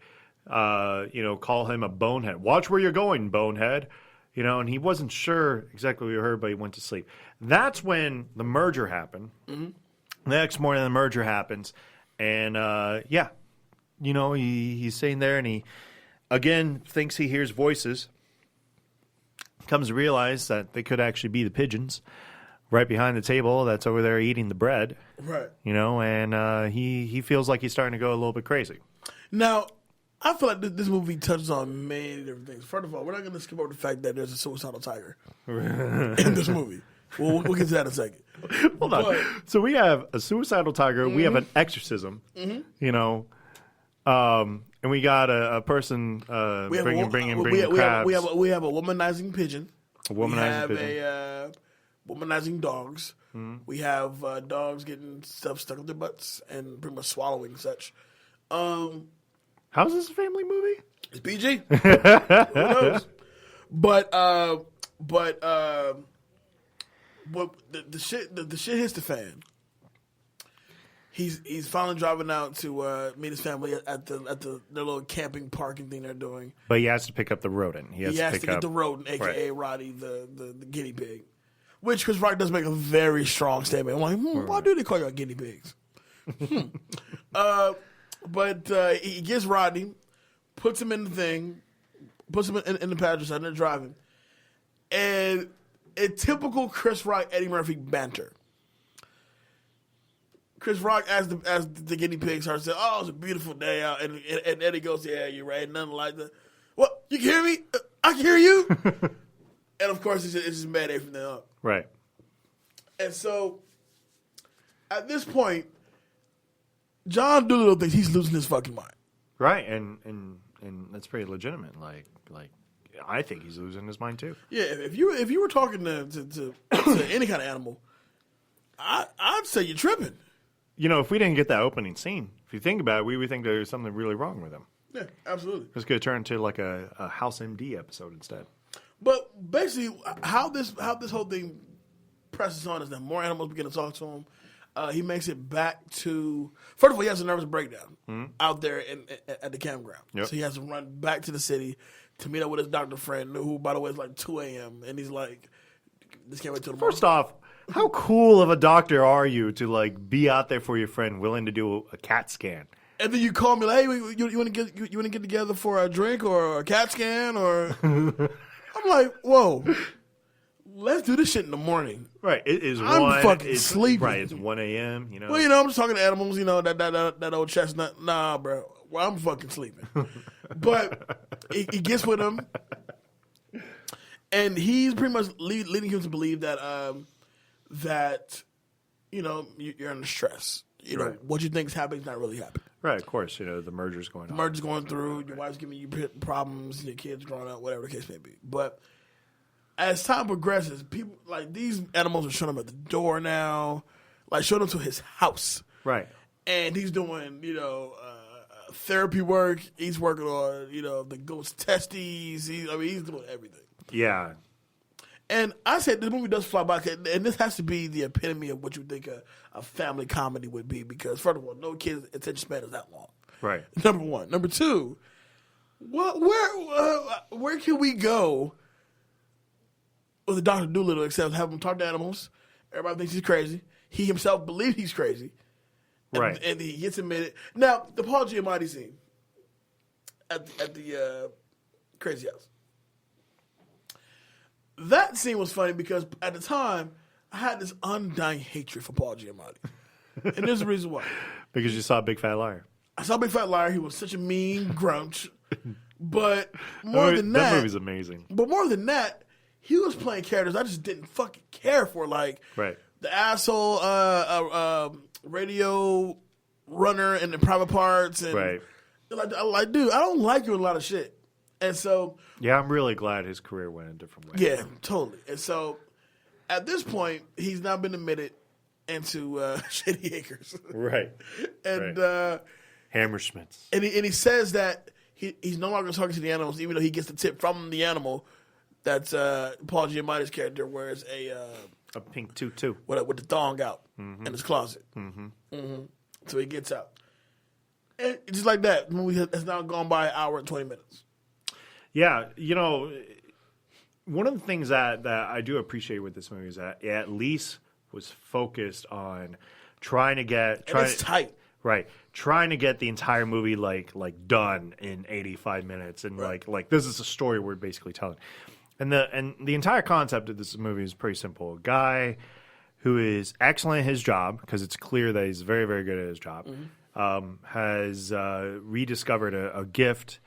Call him a bonehead. Watch where you're going, bonehead. And he wasn't sure exactly what he heard, but he went to sleep. That's when the merger happened. Mm-hmm. The next morning, the merger happens, and he's sitting there, and he again thinks he hears voices. Comes to realize that they could actually be the pigeons right behind the table that's over there eating the bread. Right. And he feels like he's starting to go a little bit crazy. Now, I feel like this movie touches on many different things. First of all, we're not going to skip over the fact that there's a suicidal tiger in this movie. We'll get to that in a second. Hold on. So we have a suicidal tiger. Mm-hmm. We have an exorcism. Mm-hmm. And we got a person bringing crabs. We have a womanizing pigeon. A womanizing dogs. Mm-hmm. We have dogs getting stuff stuck up their butts and pretty much swallowing such. How's this a family movie? It's PG. Who knows? But the shit hits the fan. He's finally driving out to meet his family at their little camping parking thing they're doing. But he has to pick up the rodent. He has to get the rodent, a.k.a. Right. Roddy, the guinea pig. Which Chris Rock does make a very strong statement. I'm like, why do they call y'all guinea pigs? But he gets Rodney, puts him in the thing, puts him in the passenger side, and they're driving. And in typical Chris Rock, Eddie Murphy banter, Chris Rock, as the guinea pig, starts saying, "Oh, it's a beautiful day out," and Eddie goes, "Yeah, you're right, nothing like that." What? You can hear me? I can hear you. And of course, it's just mad from there up. Right. And so, at this point, John Dolittle thinks he's losing his fucking mind. Right, and that's pretty legitimate. Like I think he's losing his mind too. Yeah, if you were talking to any kind of animal, I'd say you're tripping. You know, if we didn't get that opening scene, if you think about it, we would think there was something really wrong with him. Yeah, absolutely. This could turn into like a House MD episode instead. But basically, how this whole thing presses on is that more animals begin to talk to him. He makes it back to. First of all, he has a nervous breakdown out there at the campground. Yep. So he has to run back to the city to meet up with his doctor friend, who, by the way, is like 2 a.m. And he's like, "This can't wait till tomorrow." First off, how cool of a doctor are you to like be out there for your friend, willing to do a CAT scan? And then you call me like, "Hey, you want to get together for a drink or a CAT scan?" Or I'm like, "Whoa, let's do this shit in the morning." Right, it is. I'm fucking sleeping. Right, it's 1 a.m. You know. Well, I'm just talking to animals. That old chestnut. Nah, bro. Well, I'm fucking sleeping. But he gets with him, and he's pretty much leading him to believe that you're under stress. Right. What you think is happening is not really happening. Right, of course. The merger's going on. Merger's going through. Your wife's giving you problems. Your kids growing up. Whatever the case may be. But as time progresses, people like these animals are showing up at the door now, like showing up to his house. Right. And he's doing, therapy work. He's working on, the ghost testes. He's doing everything. Yeah. And I said this movie does fly by, and this has to be the epitome of what you think a family comedy would be, because first of all, no kid's attention span is that long. Right. Number one. Number two, where can we go with a Dr. Dolittle except have him talk to animals? Everybody thinks he's crazy. He himself believes he's crazy. Right. And he gets admitted. Now, the Paul Giamatti scene at the Crazy House. That scene was funny because at the time, I had this undying hatred for Paul Giamatti. And there's a reason why. Because you saw Big Fat Liar. I saw Big Fat Liar. He was such a mean grunch. But more than that. That movie's amazing. But more than that, he was playing characters I just didn't fucking care for. Like right. the asshole radio runner in the private parts. And right. Like, dude, I don't like you in a lot of shit. And so. Yeah, I'm really glad his career went a different way. Yeah, totally. And so at this point, he's now been admitted into Shady Acres. Right. And right. Hammersmiths. And he says that he's no longer talking to the animals, even though he gets the tip from the animal. That's Paul Giamatti's character wears a pink tutu with the thong out in his closet. Mm-hmm. Mm-hmm. So he gets out. And just like that, the movie has now gone by an hour and 20 minutes. Yeah, one of the things that I do appreciate with this movie is that it at least was focused on trying to get... it's tight. Right. Trying to get the entire movie like done in 85 minutes. And right. like this is a story we're basically telling. And the entire concept of this movie is pretty simple. A guy who is excellent at his job, because it's clear that he's very, very good at his job, has rediscovered a gift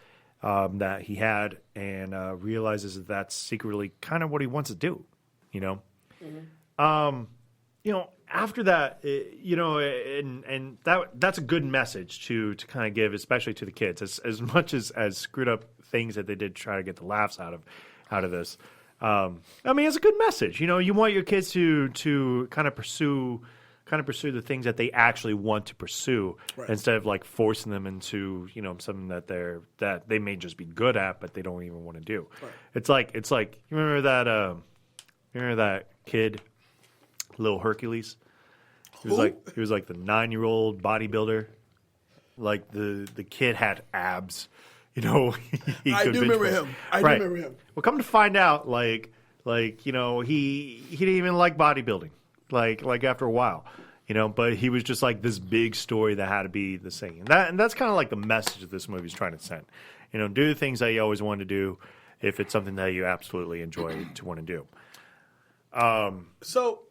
that he had, and realizes that that's secretly kind of what he wants to do, after that, and that's a good message to kind of give, especially to the kids, as much as screwed up things that they did to try to get the laughs out of this. It's a good message. You want your kids to kind of pursue the things that they actually want to pursue, right, instead of like forcing them into something that they may just be good at but they don't even want to do. Right. It's like you remember that kid, little Hercules. He was like the 9-year-old bodybuilder. Like the kid had abs. I do remember him. I do remember him. Well, come to find out, he didn't even like bodybuilding. Like after a while, but he was just like this big story that had to be the same. And that's kind of like the message that this movie is trying to send. Do the things that you always wanted to do if it's something that you absolutely enjoy to want to do. So,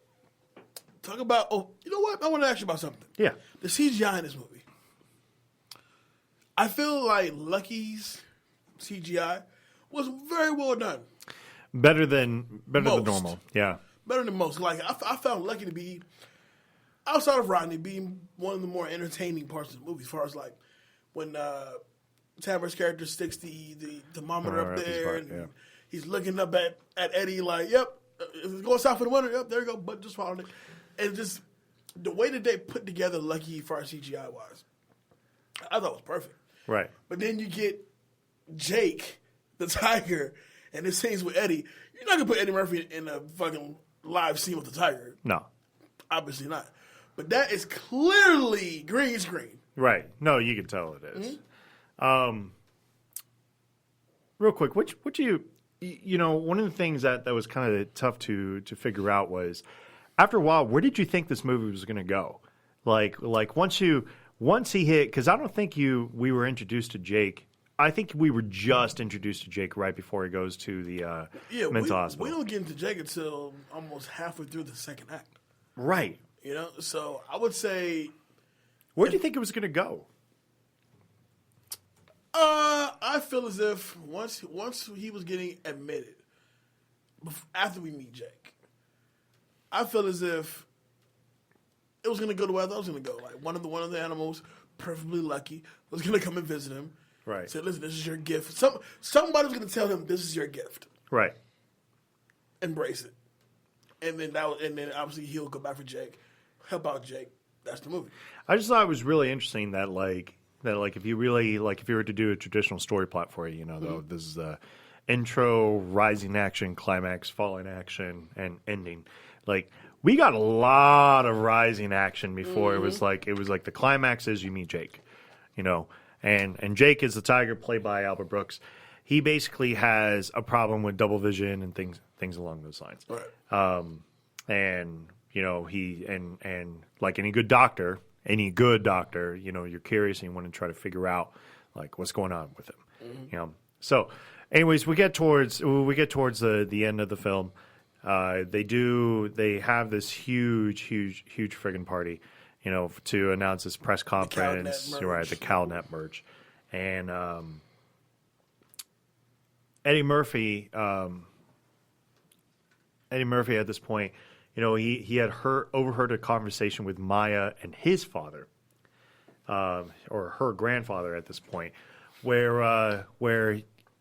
talk about, you know what? I want to ask you about something. Yeah. The CGI in this movie. I feel like Lucky's CGI was very well done. Better than normal. Yeah. Better than most. Like, I found Lucky to be, outside of Rodney, being one of the more entertaining parts of the movie, as far as like when Tamara's character sticks the thermometer up there and he's looking up at Eddie like, yep, it's going south for the winter. Yep, there you go. But just following it. And just the way that they put together Lucky for CGI wise, I thought was perfect. Right. But then you get Jake, the tiger, and the scenes with Eddie. You're not going to put Eddie Murphy in a fucking live scene with the tiger. No. Obviously not. But that is clearly green screen. Right. No, you can tell it is. Real quick, what you one of the things that was kind of tough to figure out was, after a while, where did you think this movie was going to go? Like once he hit, because I don't think we were introduced to Jake. I think we were just introduced to Jake right before he goes to the mental hospital. We don't get into Jake until almost halfway through the second act. Right. So I would say, where do you think it was going to go? I feel as if once he was getting admitted, after we meet Jake, I feel as if it was going to go the way I thought it was going to go. Like one of the animals, preferably Lucky, was going to come and visit him. Right. Say, listen, this is your gift. Somebody was going to tell him this is your gift. Right. Embrace it, and then obviously he'll go back for Jake, help out Jake. That's the movie. I just thought it was really interesting that if you were to do a traditional story plot for it, though, this is the intro, rising action, climax, falling action, and ending. Like, we got a lot of rising action before it was like the climax is you meet Jake, and Jake is the tiger played by Albert Brooks. He basically has a problem with double vision and things along those lines. Right. And he and like any good doctor, you're curious and you want to try to figure out like what's going on with him. So anyways, we get towards the end of the film. They have this huge friggin' party, to announce this press conference, the CalNet merge. And Eddie Murphy at this point, he had overheard a conversation with Maya and his father, or her grandfather at this point, where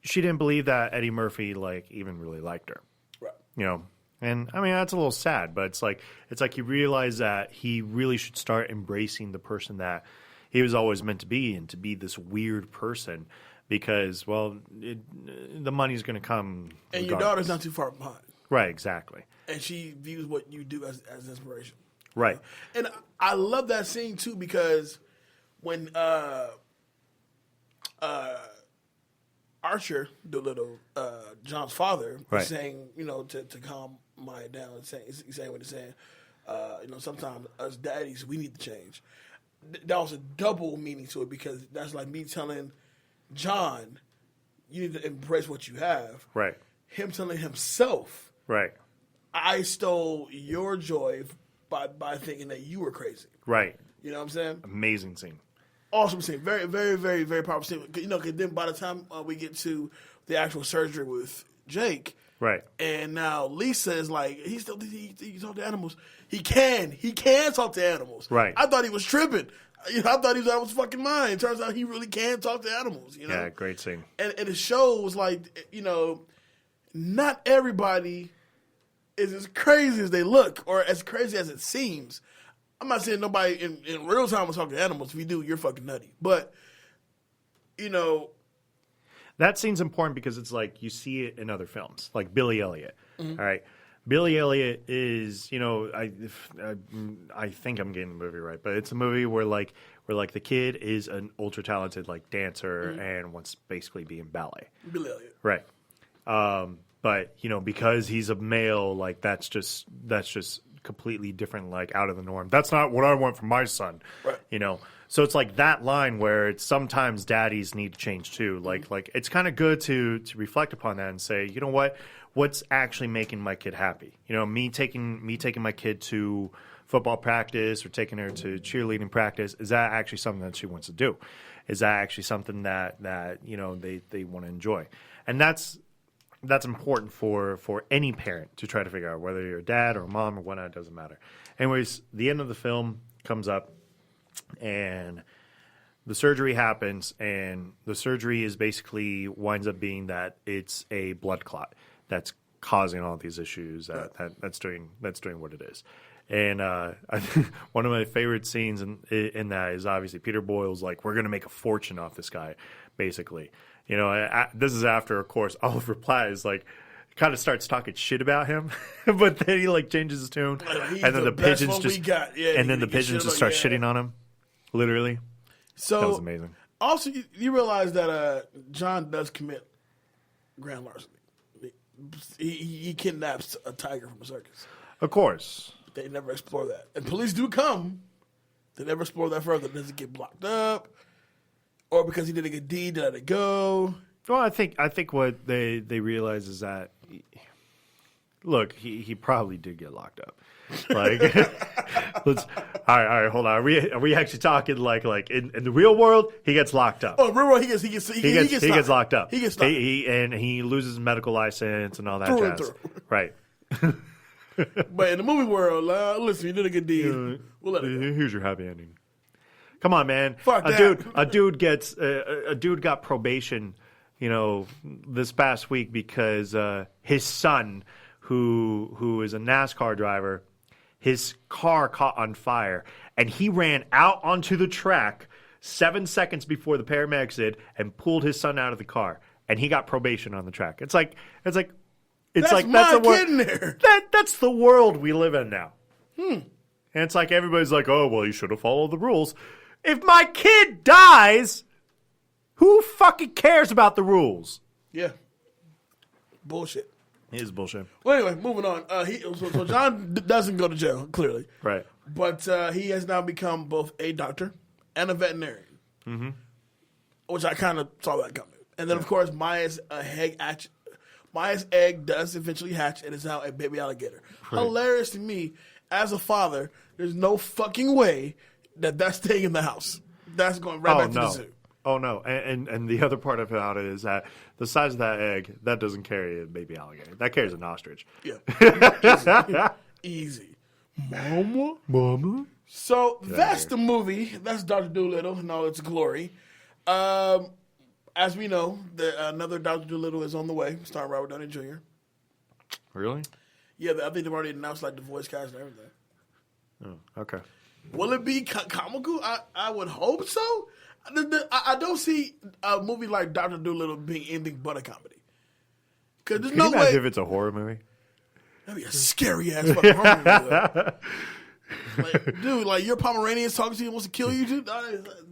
she didn't believe that Eddie Murphy even really liked her. Right. And I mean that's a little sad, but it's like he realized that he really should start embracing the person that he was always meant to be, and to be this weird person, because the money's going to come. And regardless. Your daughter's not too far behind. Right, exactly. And she views what you do as inspiration. Right. And I love that scene too, because when Archer, Dolittle, John's father, was saying, to calm Maya down, and he's saying what he's saying, sometimes us daddies, we need to change. That was a double meaning to it, because that's like me telling John, you need to embrace what you have. Right. Him telling himself, right, I stole your joy by thinking that you were crazy. Right. You know what I'm saying? Amazing scene. Awesome scene. Very, very, very, very powerful scene. Because then by the time we get to the actual surgery with Jake, right, and now Lisa is like, he talk to animals. He can talk to animals. Right. I thought he was tripping. I thought he was out of his fucking mind. Turns out he really can talk to animals. Yeah, great scene. And it shows not everybody is as crazy as they look, or as crazy as it seems. I'm not saying nobody in real time was talking to animals. If you do, you're fucking nutty. But, that scene's important because it's like you see it in other films, like Billy Elliot. Mm-hmm. All right. Billy Elliot is, I think I'm getting the movie right, but it's a movie where the kid is an ultra talented dancer and wants to basically be in ballet. Billy Elliot. Right. But because he's a male, that's just completely different, like out of the norm. That's not what I want from my son, Right. you know. So it's like that line where it's sometimes daddies need to change too. Like it's kind of good to reflect upon that and say, you know what, what's actually making my kid happy? You know, me taking my kid to football practice or taking her to cheerleading practice, is that actually something that she wants to do? Is that actually something that you know they want to enjoy? And that's important for any parent to try to figure out, whether you're a dad or a mom or whatnot, it doesn't matter. Anyways, the end of the film comes up and the surgery happens, and the surgery is basically winds up being that it's a blood clot that's causing all these issues that's doing what it is. And one of my favorite scenes in that is obviously Peter Boyle's like, we're going to make a fortune off this guy, basically. You know, this is after, of course, Oliver Platt is like, kind of starts talking shit about him, but then he like changes his tune, and then the pigeons just, and then the pigeons just start shitting on him, literally. So that was amazing. Also, you realize that John does commit grand larceny. He kidnaps a tiger from a circus. Of course. They never explore that. And police do come. They never explore that further. Does it get blocked up? Or because he did a good deed, did it go? Well, I think what they realize is that, look, he probably did get locked up. Like, all right, hold on. Are we actually talking like in the real world? He gets locked up. Oh, real world, he gets locked up. He gets stopped. And he loses his medical license and all that jazz. Right. But in the movie world, listen, you did a good deed. We'll let it go. Here's your happy ending. Come on, man. Fuck that. A dude got probation, you know, this past week because his son, who is a NASCAR driver, his car caught on fire, and he ran out onto the track 7 seconds before the paramedics did and pulled his son out of the car, and he got probation on the track. It's like that's the kid in there. That's the world we live in now. And it's like everybody's like, oh, well, you should have followed the rules. If my kid dies, who fucking cares about the rules? Yeah. Bullshit. It is bullshit. Well, anyway, moving on. So John doesn't go to jail, clearly. Right. But he has now become both a doctor and a veterinarian. Mm-hmm. Which I kind of saw that coming. And then, of course, Maya's egg does eventually hatch and is now a baby alligator. Right. Hilarious to me. As a father, there's no fucking way that's staying in the house. That's going right back to the zoo. Oh, no. And the other part about it is that the size of that egg, that doesn't carry a baby alligator. That carries an ostrich. Yeah. Easy. Mama? So that's the movie. That's Dr. Dolittle in all its glory. As we know, another Dr. Dolittle is on the way, starring Robert Downey Jr. Really? Yeah, I think they've already announced like the voice cast and everything. Oh, okay. Will it be comical? I would hope so. I don't see a movie like Dr. Dolittle being anything but a comedy. Because there's no way. If it's a horror movie? That'd be a scary ass fucking horror movie. Like, dude, like your Pomeranian's talking to you and wants to kill you, dude.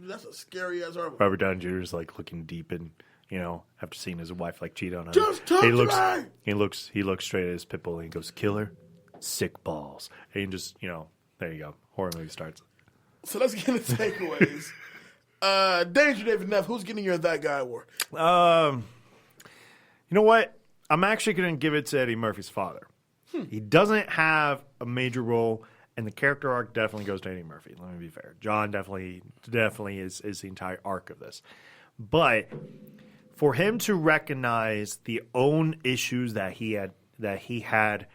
That's a scary ass horror movie. Robert Downey Jr. is like looking deep in, you know, after seeing his wife like cheat on him. Just talk to me. He looks straight at his pit bull and he goes, "Killer, sick balls." And he just, you know, there you go. Horror movie starts. So let's get into takeaways. Danger David Neff, who's getting your That Guy award? You know what? I'm actually going to give it to Eddie Murphy's father. He doesn't have a major role, and the character arc definitely goes to Eddie Murphy. Let me be fair. John definitely is the entire arc of this. But for him to recognize the own issues that he had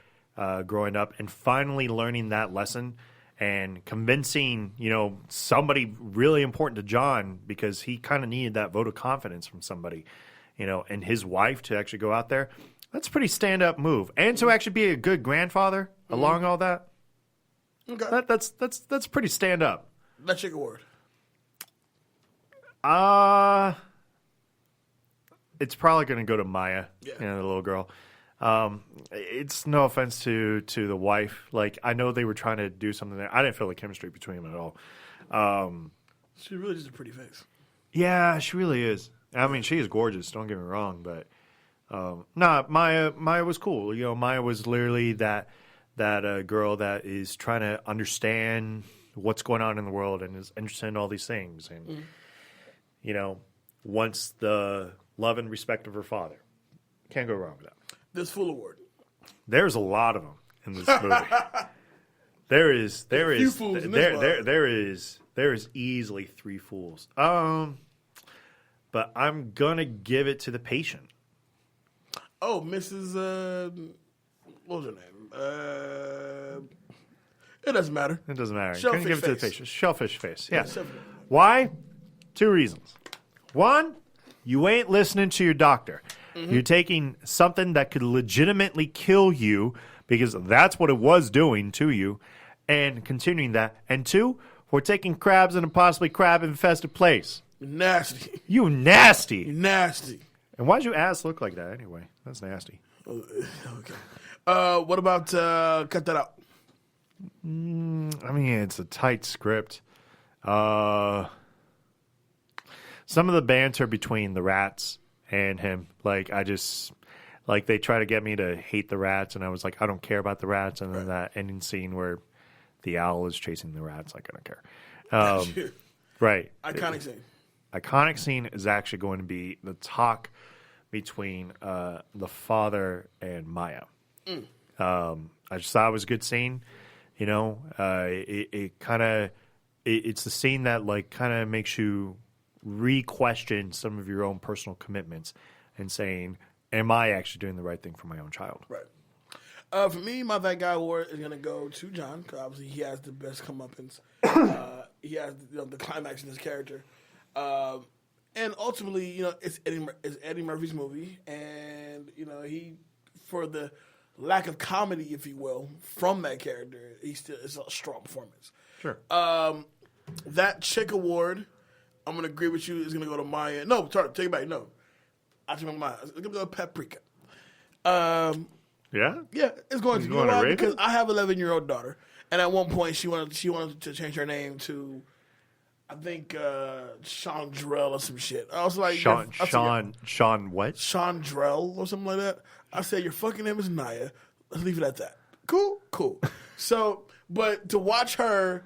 growing up and finally learning that lesson and convincing, you know, somebody really important to John because he kind of needed that vote of confidence from somebody, you know, and his wife to actually go out there. That's a pretty stand-up move. And to actually be a good grandfather along all that. Okay. That's pretty stand-up. That's your award. It's probably going to go to Maya, yeah. You know, the little girl. It's no offense to the wife. Like, I know they were trying to do something there. I didn't feel the chemistry between them at all. She really is a pretty face. Yeah, she really is. I mean, she is gorgeous. Don't get me wrong, but Maya was cool. You know, Maya was literally that that girl that is trying to understand what's going on in the world and is interested in all these things, and wants the love and respect of her father. Can't go wrong with that. This Fool Award. There's a lot of them in this movie. There is easily 3 fools. But I'm gonna give it to the patient. Oh, Mrs. What was her name? It doesn't matter. It doesn't matter. Shellfish Give it to the face. patient. Shellfish face. Yeah. Shellfish. Why? 2 reasons. 1, you ain't listening to your doctor. Mm-hmm. You're taking something that could legitimately kill you because that's what it was doing to you, and continuing that. And 2, we're taking crabs in a possibly crab-infested place. Nasty. You nasty. Nasty. And why'd your ass look like that anyway? That's nasty. Okay. What about cut that out? I mean, it's a tight script. Some of the banter between the rats and him, they try to get me to hate the rats, and I was like, I don't care about the rats. And then that ending scene where the owl is chasing the rats, I don't care. Right. Iconic scene is actually going to be the talk between the father and Maya. I just thought it was a good scene. It's the scene that kind of makes you re-question some of your own personal commitments and saying, am I actually doing the right thing for my own child? Right. For me, my That Guy Award is going to go to John, because obviously he has the best comeuppance. He has the climax in his character. And ultimately, it's Eddie Murphy's movie, and he, for the lack of comedy, if you will, from that character, it's a strong performance. Sure. That Chick Award, I'm gonna agree with you, is gonna go to Maya. No, sorry, take it back. No, I took Maya. It's gonna go to Paprika. Yeah, it's going to. You know why? Because I have an 11-year-old daughter, and at one point she wanted to change her name to, I think, Chandrell or some shit. I was like, Sean what? Chandrell or something like that. I said, your fucking name is Naya. Let's leave it at that. Cool. So, but to watch her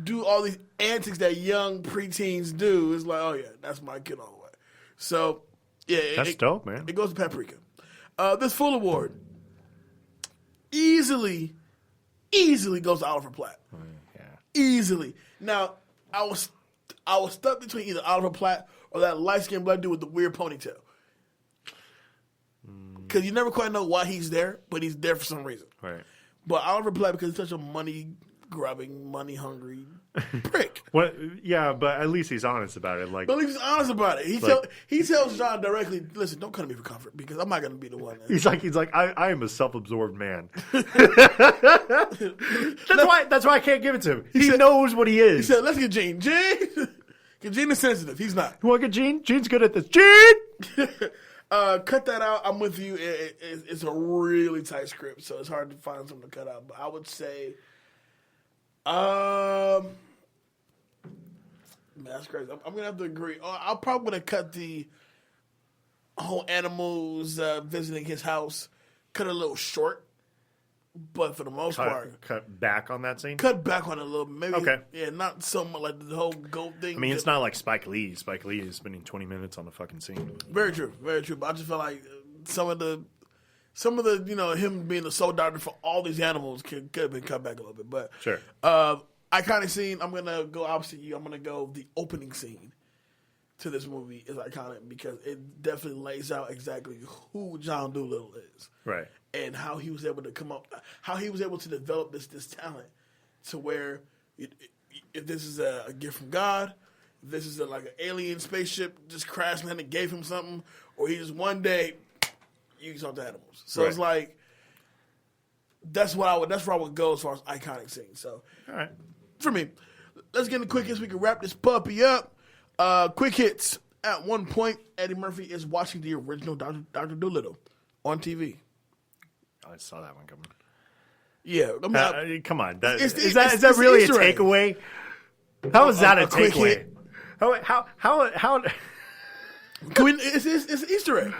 do all these antics that young preteens do is like, oh yeah, that's my kid all the way. So, yeah. That's dope, man. It goes to Paprika. This Fool Award easily goes to Oliver Platt. Yeah. Easily. Now, I was stuck between either Oliver Platt or that light-skinned black dude with the weird ponytail. Because you never quite know why he's there, but he's there for some reason. Right. But Oliver Platt, because he's such a money-grubbing, money-hungry prick. Well, yeah, but at least he's honest about it. But at least he's honest about it. He tells John directly, listen, don't come to me for comfort, because I'm not going to be the one. He's like, I am a self-absorbed man. That's why I can't give it to him. He knows what he is. He said, let's get Gene. Because Gene is sensitive. He's not. You want to get Gene? Gene's good at this. Gene! Cut that out. I'm with you. It's a really tight script, so it's hard to find something to cut out. But I would say, man, that's crazy. I'm gonna have to agree. I'm probably gonna cut the whole animals visiting his house. Cut it a little short, but for the most part, cut back on that scene. Cut back on it a little bit. Maybe, okay. Yeah, not so much like the whole goat thing. I mean, it's not like Spike Lee. Spike Lee is spending 20 minutes on the fucking scene. Very true. But I just feel like some of the him being the sole doctor for all these animals could have been cut back a little bit. But sure. Iconic scene. I'm gonna go opposite you. I'm gonna go the opening scene to this movie is iconic because it definitely lays out exactly who John Dolittle is. Right. And how he was able to develop this talent to where if this is a gift from God, if this is like an alien spaceship just crash landed and gave him something, or he just one day used on animals. So It's like that's where I would go as far as iconic scenes. So all right. For me, let's get into quick hits. We can wrap this puppy up. Quick hits. At one point, Eddie Murphy is watching the original Dr. Dolittle on TV. I saw that one coming. Yeah, come on. Is that really a takeaway? How is that a takeaway? How? It's an Easter egg.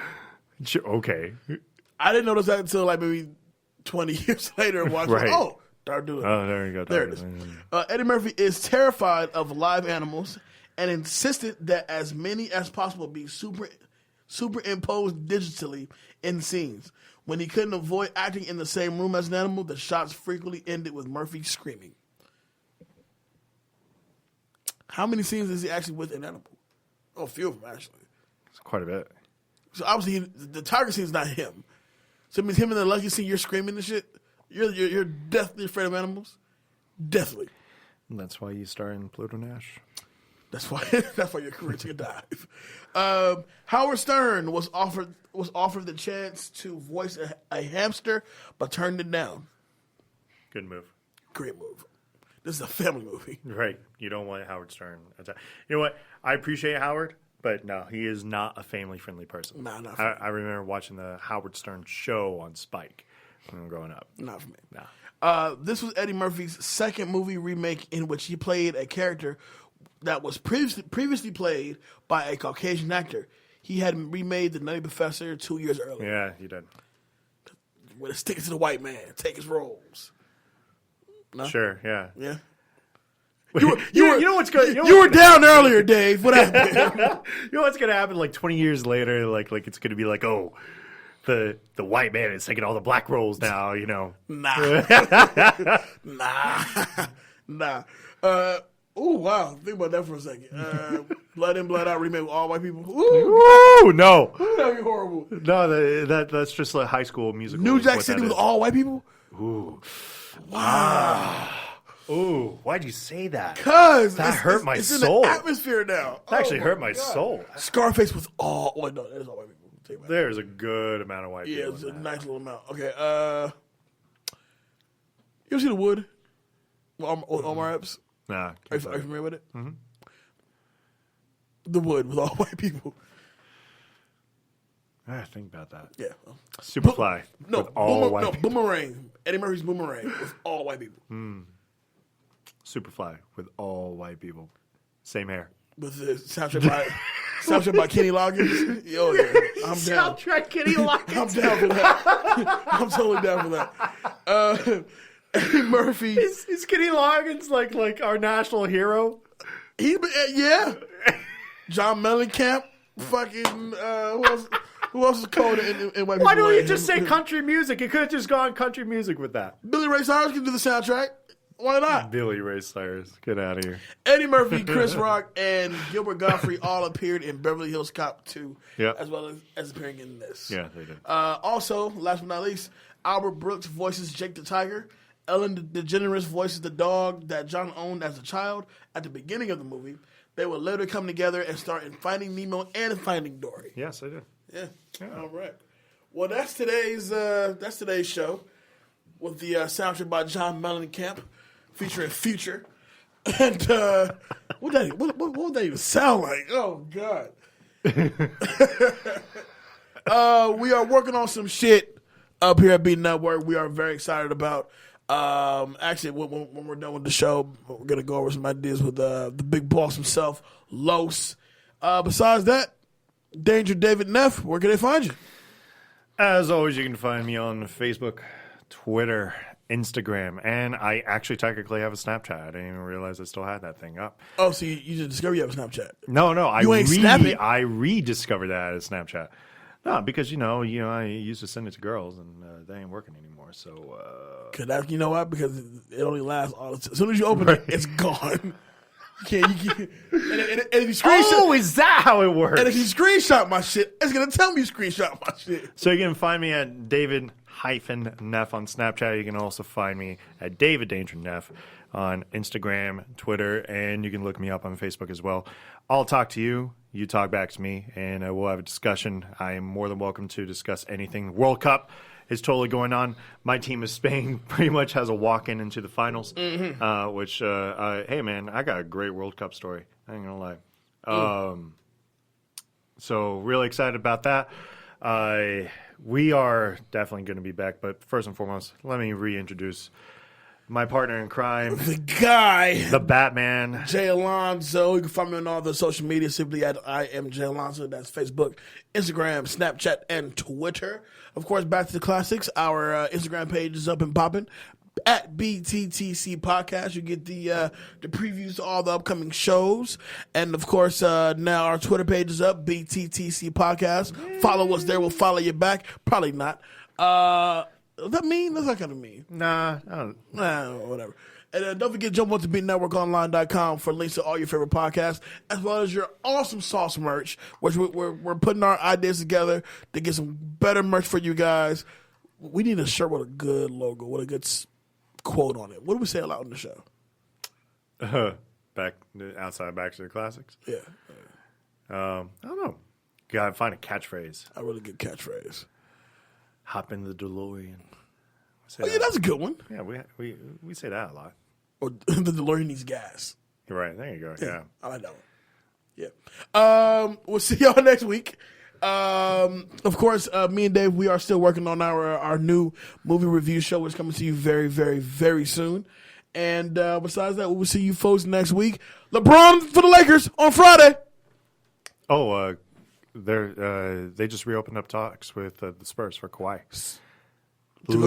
Okay. I didn't notice that until like maybe 20 years later and watch Right. oh, start doing it. Oh, there you go. There it is. Eddie Murphy is terrified of live animals and insisted that as many as possible be superimposed digitally in scenes. When he couldn't avoid acting in the same room as an animal, the shots frequently ended with Murphy screaming. How many scenes is he actually with an animal? Oh, a few of them, actually. It's quite a bit. So obviously, the tiger scene is not him. So it means him in the lucky scene, you're screaming and shit. You're deathly afraid of animals. Deathly. And that's why you star in Pluto Nash. That's why your career took a dive. Howard Stern was offered the chance to voice a hamster, but turned it down. Good move. Great move. This is a family movie. Right. You don't want Howard Stern. You know what? I appreciate Howard, but no, he is not a family-friendly person. Nah, not for me. I remember watching the Howard Stern show on Spike when I was growing up. Not for me. Nah. This was Eddie Murphy's second movie remake in which he played a character that was previously played by a Caucasian actor. He had remade The Nutty Professor 2 years earlier. Yeah, he did. With a stick to the white man, take his roles. No? Sure, yeah. Yeah. You know what's good? You were down earlier, Dave. What happened? You know what's going to happen like 20 years later? Like it's going to be like, oh, the white man is taking all the black roles now, you know. Nah. Nah. Oh, wow. Think about that for a second. Blood In, Blood Out remake with all white people. Ooh, no. That'd be horrible. No, that's just a high school musical. New Jack City with all white people? Ooh. Wow. Ooh, why'd you say that? Because that hurt my it's soul. in the atmosphere now. That actually hurt my God. Soul. Scarface with all. Oh, no, that is all white people. Take it back. There's a good amount of white Yeah, people. it's a in that. nice little amount. Okay. You ever see The Wood? With Omar Epps? Nah. Are you familiar with it? Mm-hmm. The Wood with all white people. I gotta think about that. Yeah. Superfly. With all white people. Boomerang. Eddie Murphy's Boomerang with all white people. Superfly with all white people. Same hair. With the soundtrack by Kenny Loggins. Yo, yeah, I'm down. Soundtrack Kenny Loggins. I'm down for that. I'm totally down for that. Eddie Murphy. Is Kenny Loggins like our national hero? Yeah. John Mellencamp. Fucking who else is cold in white people? Why don't you just say country music? You could have just gone country music with that. Billy Ray Cyrus can do the soundtrack. Why not? Billy Ray Cyrus. Get out of here. Eddie Murphy, Chris Rock, and Gilbert Gottfried all appeared in Beverly Hills Cop 2, Yep. as well as appearing in this. Yeah, they did. Also, last but not least, Albert Brooks voices Jake the Tiger. Ellen DeGeneres voices the dog that John owned as a child at the beginning of the movie. They will later come together and start in Finding Nemo and Finding Dory. Yes, I did. Yeah. All right. Well, that's today's show with the soundtrack by John Mellencamp featuring Future. And what would that even sound like? Oh God. We are working on some shit up here at Beat Network. We are very excited about. Actually, when we're done with the show, we're gonna go over some ideas with the big boss himself, Los. Besides that, Danger David Neff, where can they find you? As always, you can find me on Facebook, Twitter, Instagram, and I actually technically have a Snapchat. I didn't even realize I still had that thing up. Oh, so you just discovered you have a Snapchat? No, snapping? I rediscovered that as Snapchat. No, because I used to send it to girls, and they ain't working anymore. So, You know why? Because it only lasts all the time. As soon as you open it, it's gone. You can't. And if you screenshot, oh, is that how it works? and if you screenshot my shit, it's gonna tell me you screenshot my shit. So you can find me at David-Neff on Snapchat. You can also find me at David Danger Neff on Instagram, Twitter, and you can look me up on Facebook as well. I'll talk to you. You talk back to me, and we'll have a discussion. I am more than welcome to discuss anything. World Cup is totally going on. My team of Spain pretty much has a walk-in into the finals, which, hey, man, I got a great World Cup story. I ain't going to lie. So really excited about that. We are definitely going to be back, but first and foremost, let me reintroduce My partner in crime, The guy, the Batman. Jay Alonso. You can find me on all the social media simply at I am Jay Alonso. That's Facebook, Instagram, Snapchat, and Twitter. Of course, back to the classics. Our Instagram page is up and popping at BTTC Podcast. You get the previews to all the upcoming shows. And, of course, now our Twitter page is up, BTTC Podcast. Follow us there. We'll follow you back. Probably not. Does that mean? That's not kind of mean. Nah, I don't. Nah, whatever. And don't forget, jump on to BeatNetworkOnline.com for links to all your favorite podcasts, as well as your awesome sauce merch, which we're putting our ideas together to get some better merch for you guys. We need a shirt with a good logo, with a good quote on it. What do we say a lot on the show? Back to the classics. Yeah. I don't know. Gotta find a catchphrase. A really good catchphrase. Hop in the DeLorean. Oh, yeah, that's a good one. Yeah, we say that a lot. Or the DeLorean needs gas. You're right. There you go. Yeah. I like that one. Yeah. We'll see y'all next week. Of course, me and Dave, we are still working on our new movie review show, which is coming to you very, very, very soon. And besides that, we will see you folks next week. LeBron for the Lakers on Friday. Oh, they just reopened up talks with the Spurs for Kawhi. To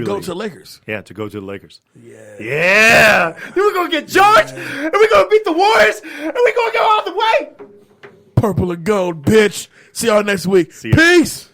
go to the Lakers. Yeah, to go to the Lakers. Yeah. Yeah. Then we're going to get George, and we're going to beat the Warriors, and we're going to go all the way. Purple and gold, bitch. See y'all next week. See ya. Peace.